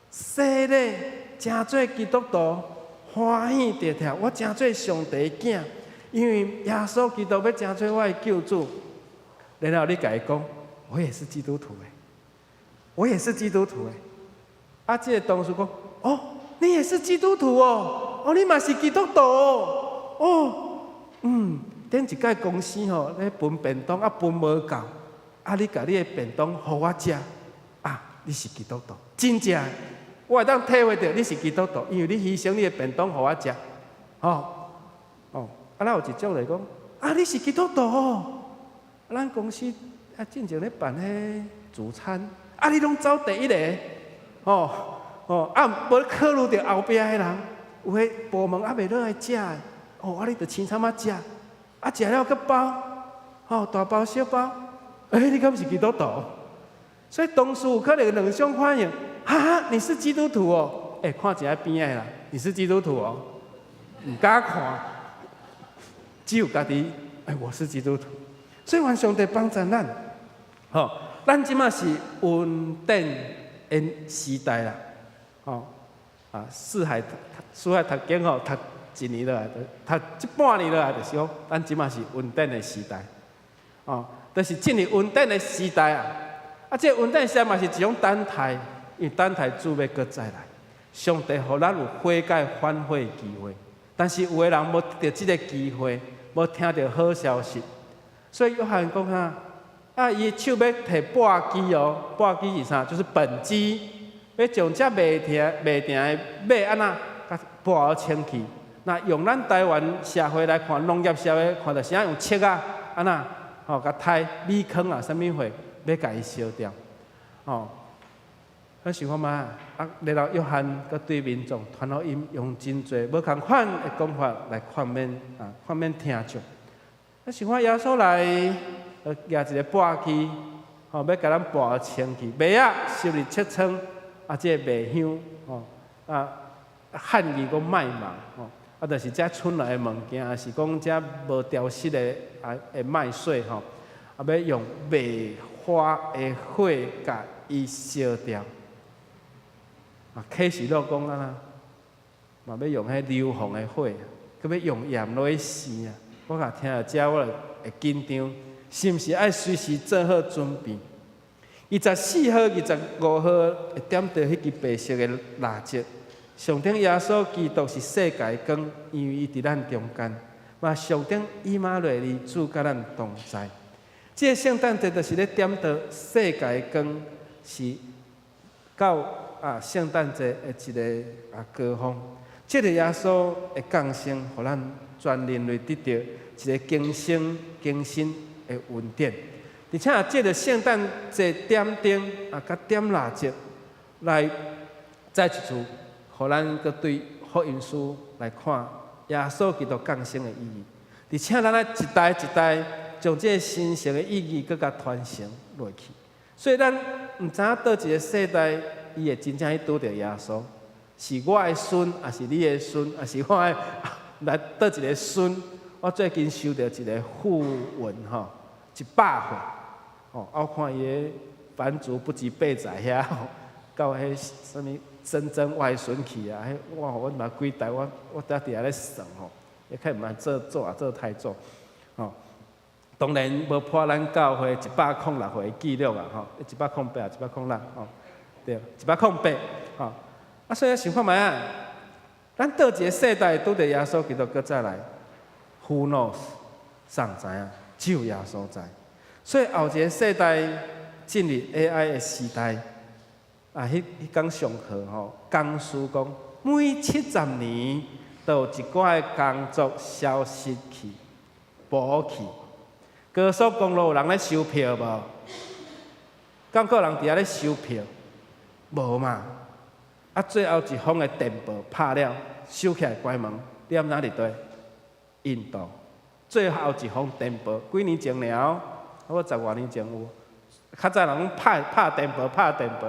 洗礼，真做基督徒。欢喜直跳，我真做上帝的囝，因为耶稣基督要真做我的救主。然后你甲伊讲，我也是基督徒诶，我也是基督徒诶。啊，这个同事讲，哦，你也是基督徒哦，哦，你嘛是基督徒哦，哦，顶一届公司吼咧分便当啊分无够，啊，你甲你的便当互我食，啊，你是基督徒，真正。我会当体会到你是基督徒，因为你牺牲你的便当互我食，啊，咱有一种来讲，啊，你是基督徒哦，咱公司啊正常咧办迄主餐，啊，你拢走第一个，啊，无考虑到后壁的人，有迄部门还袂落来食的，啊，你着清惨啊食，啊，食了搁包，大包小包，你敢是基督徒？所以同事有可能两种反应。哈，你是基督徒哦？看一下边的啦，你是基督徒哦？唔敢看，只有家己，我是基督徒。所以，愿上帝帮助咱，咱即马是稳定的时代啦，四海读经读一年落来，读一半年落来，就是讲，咱即马是稳定的时代，就是进入稳定的时代啊！啊，这稳定时代嘛是一种等待。因为等待主要搁再来，上帝互咱有悔改反悔的机会，但是有的人无得到这个机会，无听到好消息，所以约翰讲伊手要摕簸箕哦，簸箕是啥？就是本机，要将这袂停的马安那甲簸清去。那用咱台湾社会来看，农业社会看到是用切啊，安那甲刣米坑啊，啥物货要甲伊烧掉，咱想看嘛，然后约翰佮对民众传福音，用真侪无共款的讲法来劝勉听众。咱想看耶稣来，拿一个簸箕，要甲咱簸清去，麦啊收入切仓，这个麦香，汉语讲麦芒，就是遮剩来的物件，是讲遮无潮湿的麦穗，要用麦花的火甲伊烧掉。启示录讲嘛要用迄硫磺的火，佮要用盐落去生啊！我甲听到遮，我会紧张，是毋是爱随时做好准备？24号、25号会点到迄支白色的蜡烛，上顶耶稣基督是世界光，因为伊伫咱中间。嘛，上顶以马内利主甲咱同在。这个圣诞节就是咧点到世界光，是到。圣诞节的一个高峰，这个耶稣的降生，互咱全人类得到一个更新的恩典。而且这个圣诞节点灯甲点蜡烛，来再一次，互咱搁对福音书来看耶稣基督降生的意义。而且咱一代一代将这个神圣的意义搁甲传承落去。所以咱毋知影倒一个世代，伊会真正去拄着耶稣，是我的孙，还是你的孙，还是我的来倒一个孙？我最近收到一个讣文吼，100岁，哦，我看伊个凡族不及备载遐，到迄什物曾外孙去啊，迄我嘛几代，我伫遐咧算吼，也看毋爱做啊做太做，吼。当然无破咱教会106岁记录啊，吼，108啊，106，吼，对，108，吼。啊，所以想看觅啊，咱倒一个世代拄着耶稣基督搁再来 ，Who knows？ 谁知影？只有耶稣知。所以后一个世代进入 AI 的时代，啊，迄讲上课吼，讲师讲，每70年都有一寡工作消失去、补去。高速公路有人咧收票无？敢有人伫遐咧收票？无嘛。啊，最后一封的电报拍了，收起来关门，你踮哪里对？印度。最后一封电报，几年前了，我10多年前有。较早人拍电报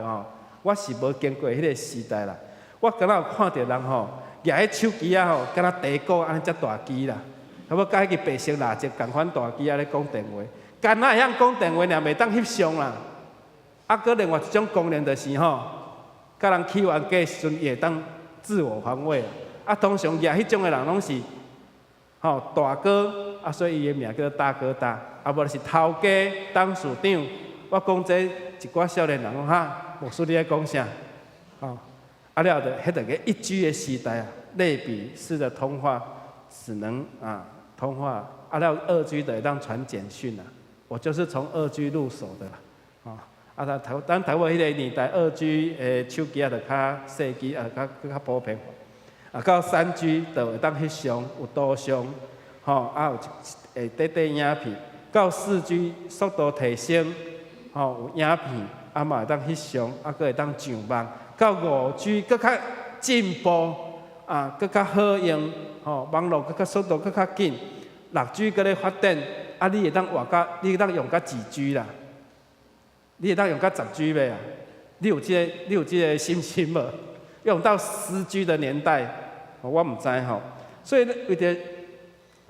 吼，我是无经过迄个时代啦。我敢若有看到人吼，举迄手机啊吼，敢若地鼓安尼遮大机啦。啊，要甲迄个白色蜡烛共款大机啊咧讲电话，干那会晓讲电话，尔袂当翕相啦。啊，搁另外一种功能就是吼，甲人起完架时阵，伊会当自我防卫。啊，通常举迄种的人拢是吼大哥，啊，所以伊的名叫做大哥大。啊，无就是头家、董事长。我讲这一寡少年人讲哈，牧师你咧讲啥？吼，啊了的，迄个1G 的时代啊，类比式的通话只能通话，啊了2G 的会当传简讯啊。我就是从2G 入手的啦，咱台湾迄个年代2G 的手机啊，就较细机啊，较普遍。啊，到3G 就会当翕相，有图像，吼，啊有会影片。到4G 速度提升，吼有影片，啊嘛会当翕相，啊佫会当上网。到5G 佫较进步，啊佫较好用，吼网络佫较速度佫较紧。6G 佫咧发展，啊你会当用到几 G 啦？你会当用到10G 未啊？你有即个信心无？用到10G 的年代，我毋知吼。所以为着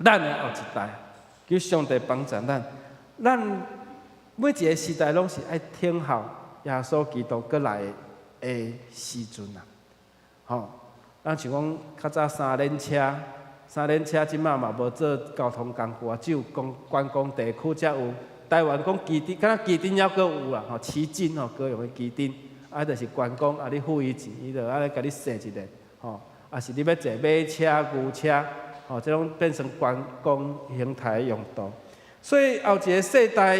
咱的后一代。求上帝帮助咱每一个时代拢是爱听候耶稣基督过来的时阵啊！吼，咱像讲较早3轮车即马嘛无做交通工具啊，只有观光地区才有。台湾讲基丁，敢若基丁还阁有啦，吼，旗津吼高雄的基丁，啊，就是观光啊，你付伊钱，伊就安尼甲你踅一下，吼，啊是你要坐马车、牛车。哦，这种变成观光形态用途，所以后一个世代，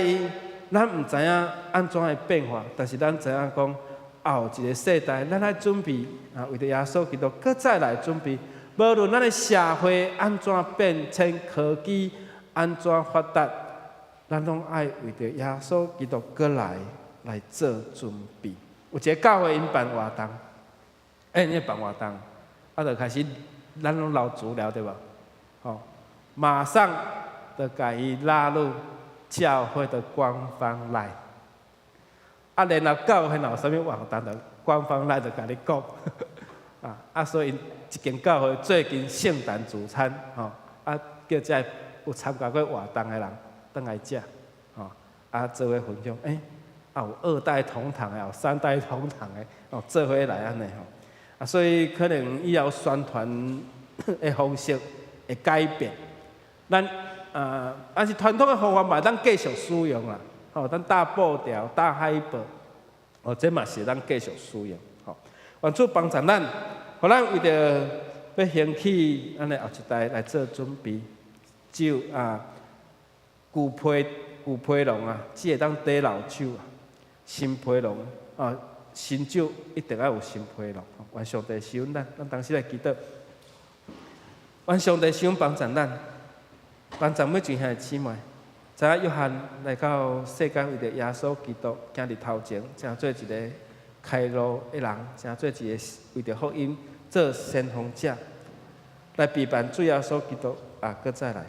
咱毋知影安怎会变化，但是咱知影讲后一个世代，咱爱准备啊，为着耶稣基督，搁再来准备。无论咱的社会安怎变迁，科技安怎发达，咱拢爱为着耶稣基督搁来做准备。有一个教会因办活动，你办活动，啊，就开始咱拢留资料对吧？哦，马上就甲伊拉入教会的官方内，啊，然后教会若有啥物活动，就官方内就甲你讲，所以一间教会最近圣诞主餐，叫这有参加过活动的人倒来食，做伙分享，有2代同堂的，有3代同堂的，做伙来安尼吼，所以可能以后宣传的方式。会改变，咱但是传统的方法嘛，咱继续使用啦。咱大布条、大海报，这嘛是咱继续使用。愿主帮助咱，互咱为着要兴起咱的后一代来做准备。只有旧批龙啊，只会当底老酒啊，新批龙新酒一定要有新批龙。愿上帝使用咱当时来祈祷。愿上帝想帮助咱，帮助每一兄姊妹。知影约翰来到世间为着耶稣基督行伫头前，正做一个开路的人，正做一个为着福音做先锋者，来陪伴主耶稣基督搁再来，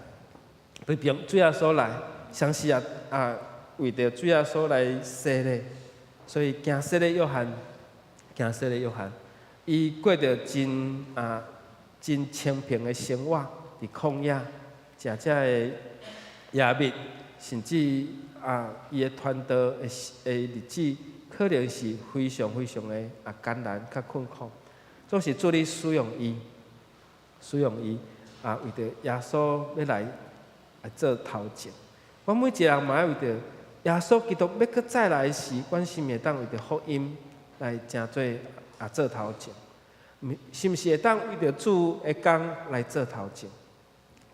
陪伴主耶稣来，相信为着主耶稣来洗礼，所以行色的约翰，伊过着真清贫的生活，伫旷野，食的野蜜，甚至伊的传道的日子，可能是非常的艰难、较困苦。总是主你使用伊，为着耶稣要来做头前。阮每一个人嘛要为着耶稣基督要搁再来时，阮是毋会当为着福音来诚做头前？是毋是会当为着主的工来做头前？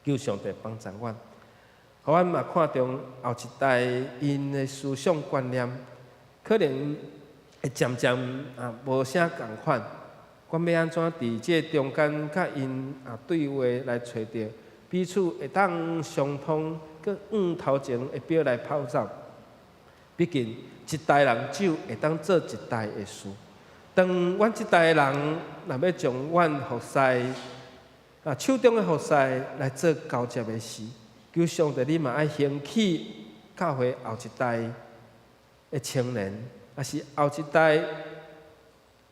求上帝帮助阮，互阮嘛看中后一代因的思想观念，可能会渐渐无啥共款。阮要安怎伫这中间，甲因对话来找到彼此会当相通，佮往头前的表来跑走。毕竟一代人只有会当做一代的事。当阮这代人若要将阮服侍手中的服侍来做交接的时，求上帝你嘛爱兴起教会后一代的青年，也是后一代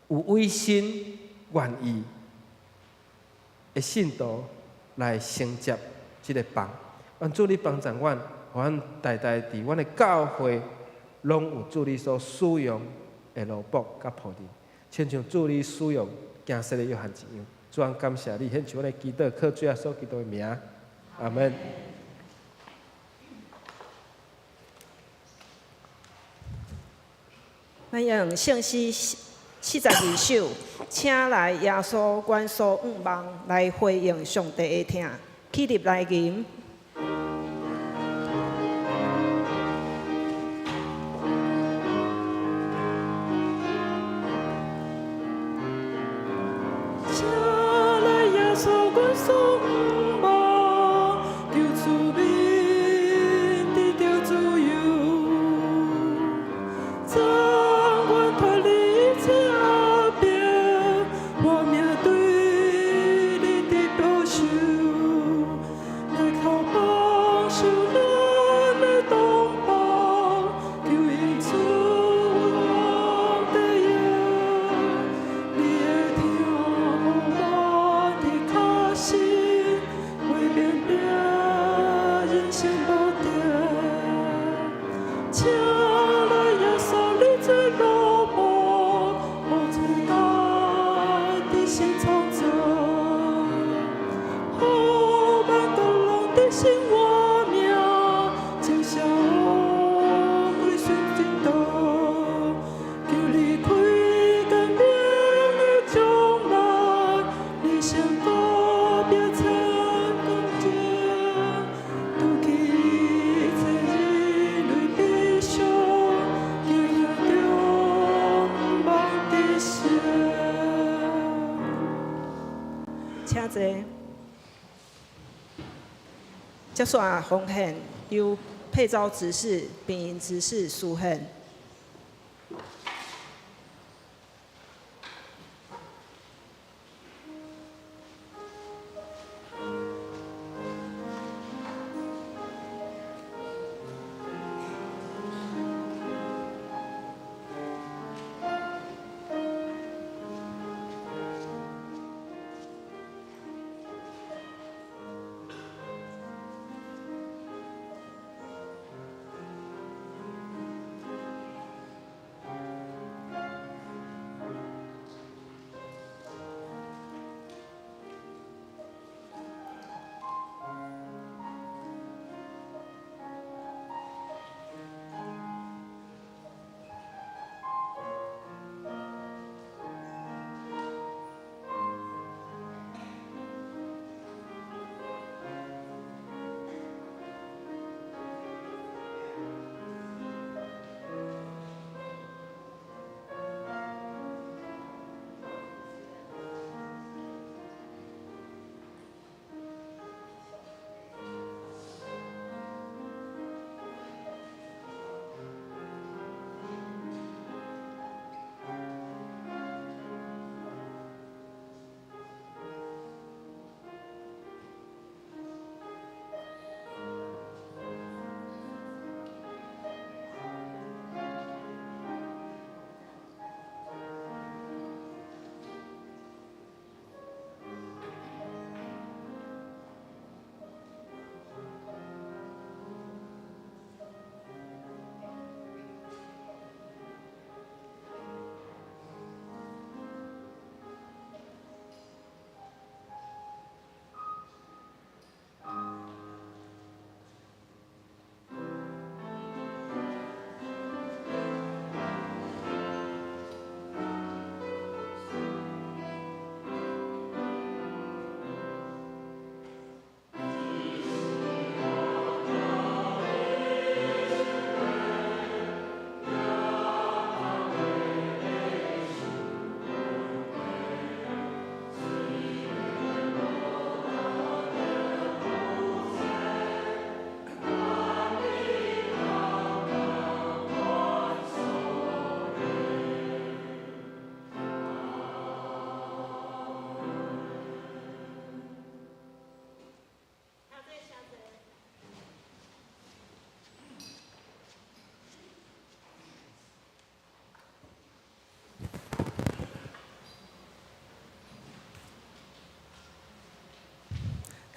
有委心。愿意的信徒来承接这个棒，愿主你帮助阮，互阮代代伫阮的教会，拢有主你所使用的萝卜甲仆人，亲像主你使用行色的约翰一样。主啊，感谢你，献上阮的祈祷，靠主耶稣基督的名，阿门。咱用圣诗42首，请来耶稣愿所愿望来回应上帝的听，起立来吟。请来耶稣愿所愿望，求主民得到自由。请坐。接续奉献由佩昭执事、秉银执事书献。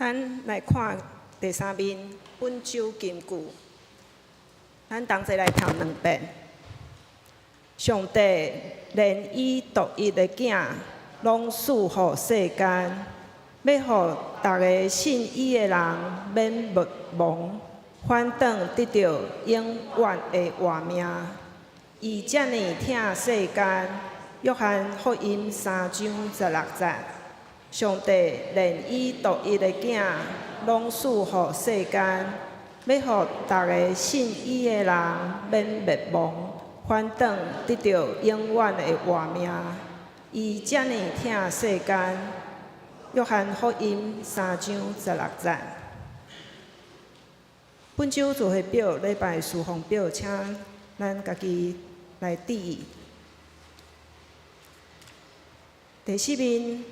咱来看第三面本州金句，咱同齐来读2遍。上帝连伊独一的囝，拢赐予世间，要互逐个信伊的人免灭亡，反倒得到永远的活命。伊遮尔疼世间，约翰福音3章16节。上帝连伊独一的囝，拢赐予世间，要互逐个信伊的人免灭亡，反倒得到永远的活命。伊遮尔疼世间，约翰福音3章16节。本周聚会表礼拜事奉表，请咱家己来注意。第4面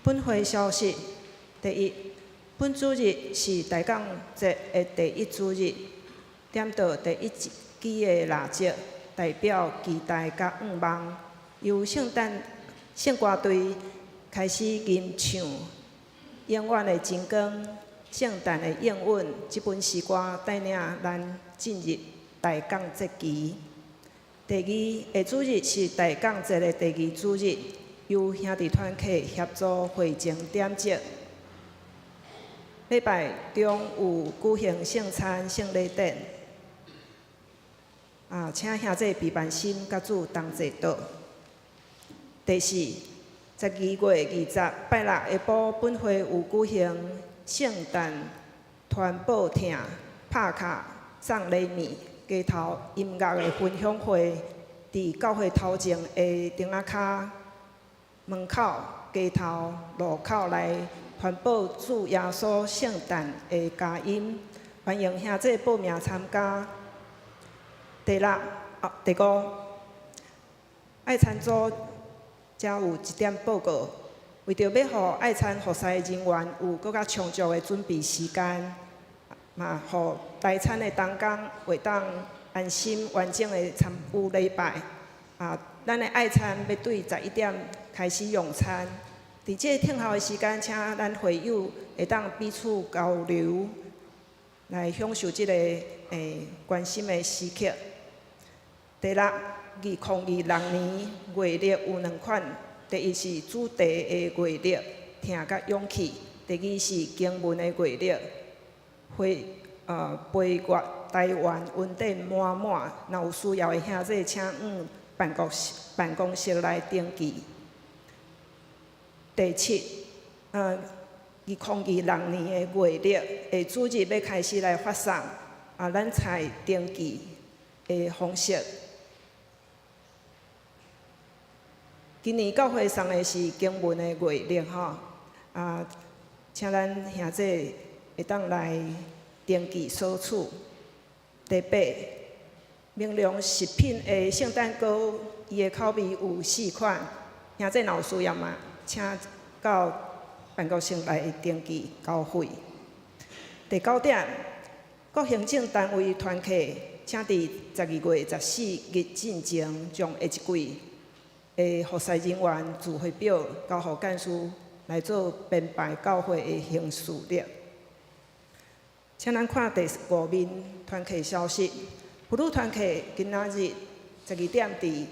本会消息：第一，本主日是大港节的第一主日，点到第一支的蜡烛，代表期待甲愿望。由圣歌队开始吟唱《永远的真光》《圣诞的应允》这本诗歌，带领咱进入大港节期。第二，下主日是大港节的第2主日。由兄弟团契协助会前点烛，礼拜中有举行圣餐、圣礼典。请兄弟备办心，甲主同齐祷。第四，12月20拜六下晡，本会有举行圣诞团报听、拍卡、送礼物、街头音乐的分享会，伫教会头前的顶仔骹。门口、街头、路口来传播主耶稣圣诞的佳音，欢迎兄弟报名参加。第5，爱餐组则有一点报告，为着要互爱餐服侍人员有更较充足的准备时间，嘛，互台餐的同工会当安心完整的参与礼拜。咱的爱餐要对11点开始用餐，伫这听候的时间，请咱会友会当彼此交流，来享受这个关心的时刻。第6，2026年月历有2款，第一是主题的月历，听甲勇气；第二是经文的月历，陪月台湾稳定满满。若有需要的兄弟，请办公室来登记。第7，2026年的月历下主日要开始来发送，咱采登记的方式。今年教会送的是经文的月历吼，请咱兄弟会当来登记索取。第8，明良食品的圣诞糕，伊的口味有4款，兄弟若有需要嘛，请到办公室来登记交费。第9点，各行政单位团契，请伫12月14日进前，将下一季的服侍人员聚会表交予干事来做编排教会的行事历。请咱看第5面团契消息。妇女团契今仔日12点伫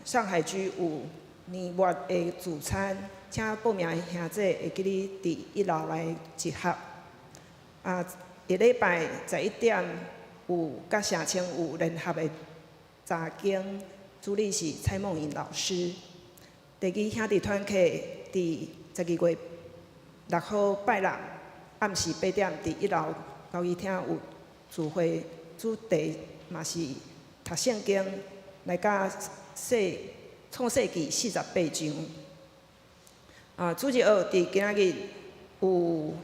上海区有年末的聚餐，请报名的兄弟会记哩伫1楼来集合。下礼拜11点有甲社青有联合的查经，主理是蔡梦颖老师。第2兄弟团契伫12月6号拜六暗时8点伫1楼交易厅有聚会。主题嘛是读圣经，来甲创世纪48章。主日学伫今仔日有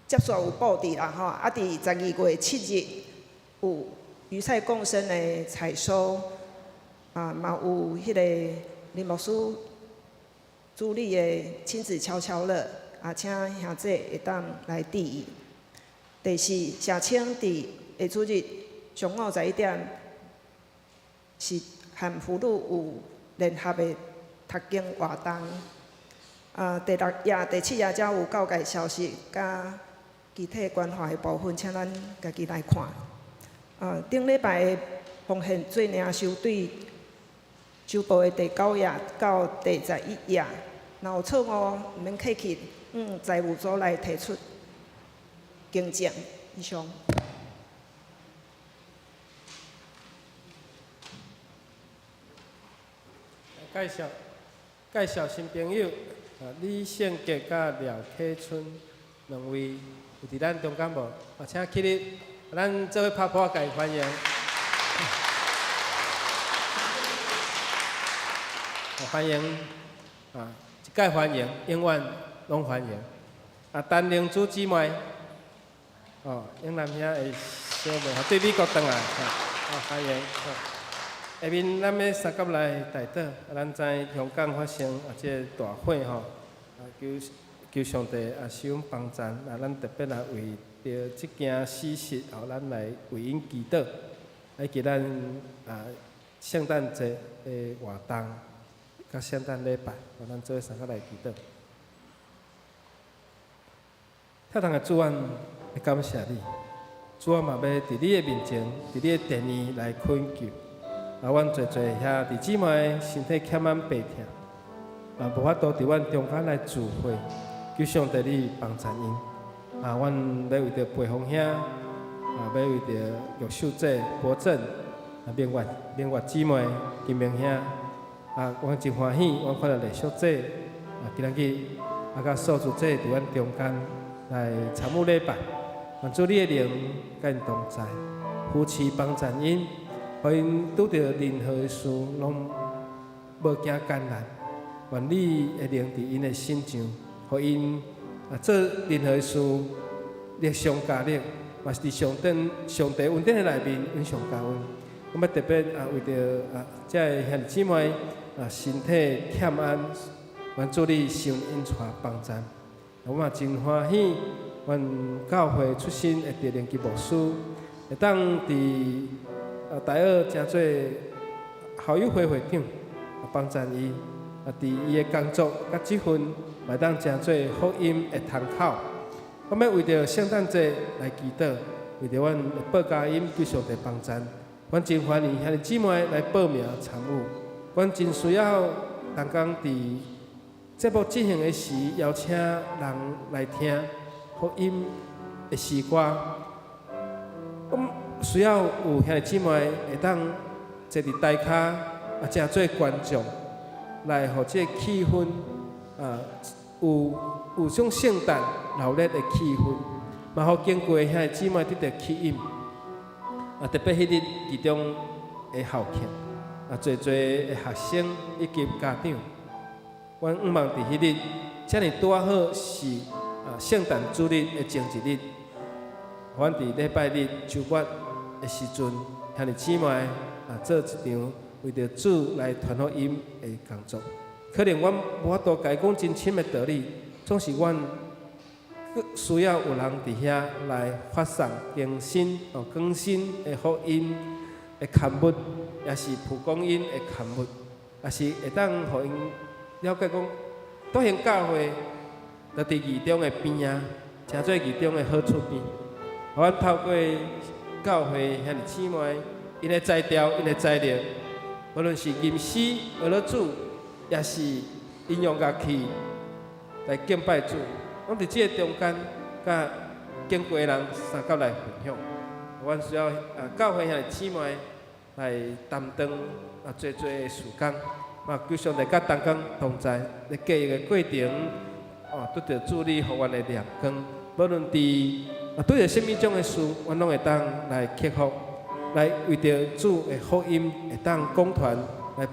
接续有布置啦吼，伫12月7日有鱼菜共生的采收，嘛有迄个林牧师主理的亲子悄悄乐，请兄弟会当来注意。第4，社青伫下主日上午11点，是和妇女有联合的读经活动。第6页、第7页才有教界消息，甲具体关怀的部分，请咱家己来看。顶礼拜的奉献做领收对周报的第9页到第11页，若有错误，毋免客气，财务组来提出更正。以上。介绍新朋友，李胜杰甲廖启春两位有伫咱中间无？请起立，咱做伙拍拍甲伊欢迎。欢迎，一届欢迎，永远拢欢迎。陈灵珠姊妹，永南遐的小妹，对美国回来，欢迎。下面咱要三甲来代祷，咱知香港发生这大火吼，求上帝使用帮助，咱特别来为着即件事实，咱来为因祈祷，来给咱圣诞节的活动，甲圣诞礼拜，咱做伙三甲来祈祷。太空的主啊，感谢你，主啊嘛要伫你的面前，伫你的殿里来恳求。阮做做遐弟姊妹身体欠咱病痛，无法度伫阮中间来聚会，求上帝你帮助因。阮要为着培丰兄，要为着玉秀姐、博正、明月姊妹、金明兄，阮真欢喜，阮看到丽秀姐，今仔日甲素子姐伫阮中间来参与礼拜，愿主你的灵甲因同在，扶持帮助因。互因拄着任何事，拢无惊艰难。愿你的灵伫因的心上，互因做任何事力上加力，嘛是伫上帝恩典的内面恩上加恩。我要特别为着这兄弟姊妹身体欠安，愿主你上恩带帮助。我嘛真欢喜，阮教会出身的连基牧师，会当伫台二诚侪校友会会长帮助伊，伫伊的工作甲积分，会当诚侪福音的通口。我要为着圣诞节来祈祷，为着阮报佳音求上帝帮助。阮真欢迎兄弟姊妹来报名参与。阮真需要同工伫节目进行的时，邀请人来听福音的诗歌。需要有兄弟姊妹会当坐伫台骹，诚做观众，来互这气氛有种圣诞热烈的气氛，嘛互经过兄弟姊妹得到吸引。特别迄日其中的校庆，侪的学生以及家长，阮毋望伫迄日，遮尔拄好是圣诞主日的前一日，阮伫礼拜日周末的时阵，兄弟姊妹做一场为着主来传福音的工作。可能阮无法度家讲真深的道理，总是阮需要有人伫遐来发送更新的福音的刊物，也是蒲公英的刊物，也是会当互因了解讲，大型教会就伫义中的边啊，诚做义中的好处边。阮透过教会兄弟姊妹，因的材料、因的材料，无论是吟诗、俄罗主，也是应用乐器来敬拜主。阮伫这个中间，甲经过的人三角来分享。阮需要教会兄弟姊妹来担当做的事工，求上帝甲同工同在，咧教育的过程，得到主你互阮的亮光，无论伫对着什么种的事，阮拢会当来克服，来为着主的福音会当讲传，来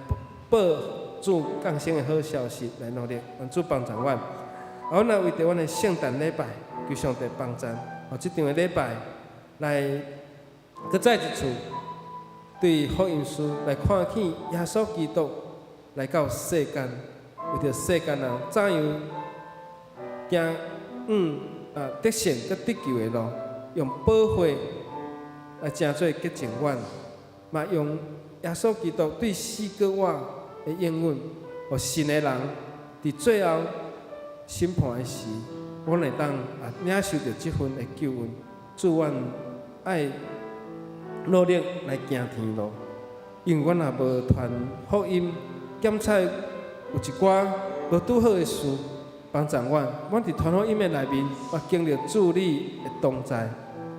报主降生的好消息来努力，愿主帮助阮。阮也为着阮的圣诞礼拜，求上帝帮助，即场的礼拜来，搁再一次对福音书来看见耶稣基督来到世间，为着世间人怎样行得胜甲得救的路，用保惠来诚做结情愿，嘛用耶稣基督对死过活的应允，互信的人伫最后审判的时，阮会当领受到即份的救恩，祝阮爱努力来行天路。因为阮也无传福音，检测有一寡无拄好的事，帮助阮。阮伫传福音的内面，我经历主你的同在，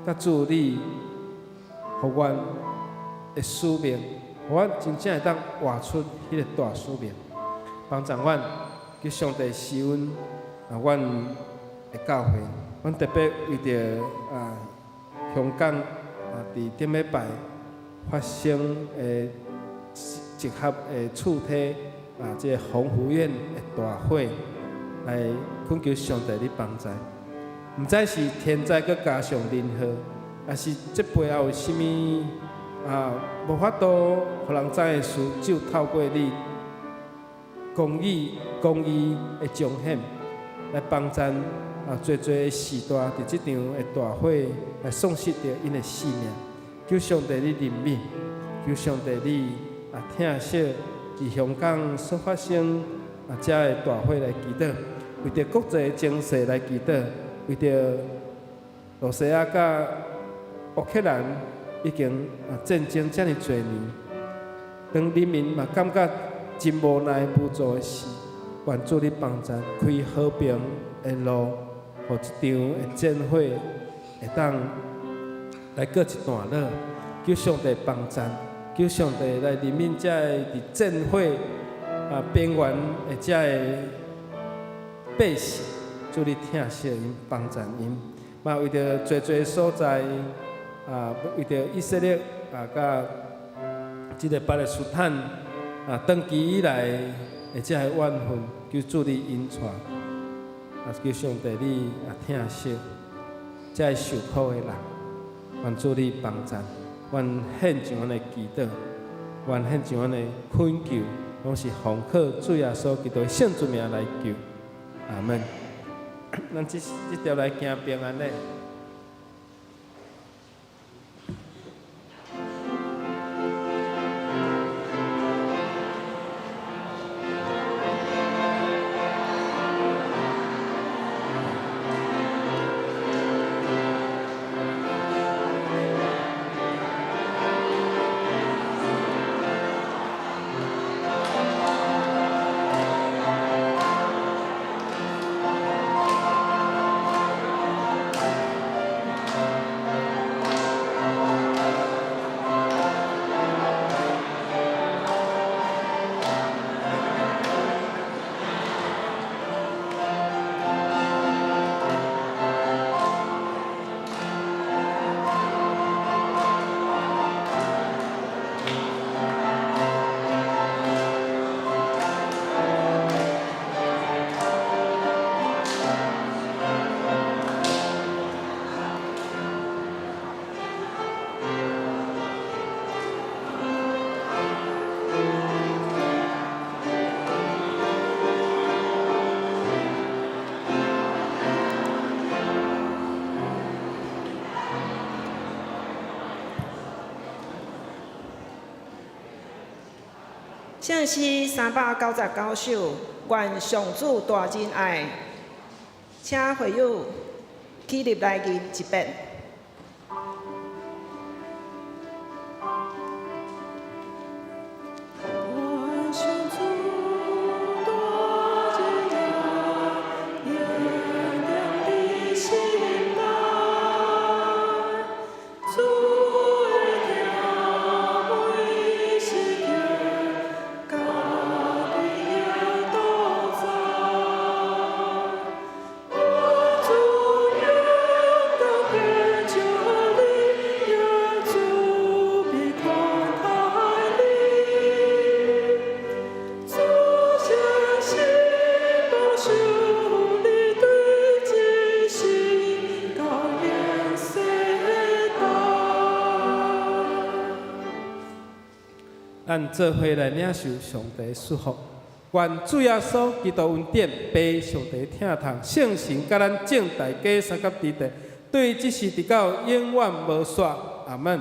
甲主你互阮的使命，互阮真正会当活出迄个大使命，帮助阮。求上帝施恩阮的教会，阮特别为着香港伫顶礼拜发生的集合的厝体即个洪福院的大火，来恳求上帝你帮助。毋知是天灾佮加上任何，还是这背后有啥物无法度互人知的事，只有透过你公义的彰显，来帮助侪的时代伫即场的大火来丧失着因的性命。求上帝你怜悯，求上帝你疼惜伫香港所发生遮的大火来祈祷，为着国际情势来祈祷，为着罗西亚甲乌克兰已经战争遮尔侪年，当人民嘛感觉真无奈无助的时，愿主你帮助，开和平的路，互一场的战火会当来过一段落。求上帝帮助，求上帝来怜悯遮个伫战火边缘的遮个百姓，主你疼惜因，帮助因。嘛为着侪所在为着以色列甲即个巴勒斯坦长期以来的遮个怨愤，求主你引带，求上帝你疼惜遮个受苦的人，愿主你帮助，愿献上阮的祈祷，愿献上阮的恳求，拢是奉靠主耶稣基督的圣主名来求，阿门。咱这条来行平安嘞。圣诗399首，愿上主大仁爱，请会友起立来吟一遍。咱做伙来领受上帝的祝福，愿主耶稣基督恩典、父上帝疼痛、圣神甲咱正大家三甲伫地，对即时直到永远无煞。阿门。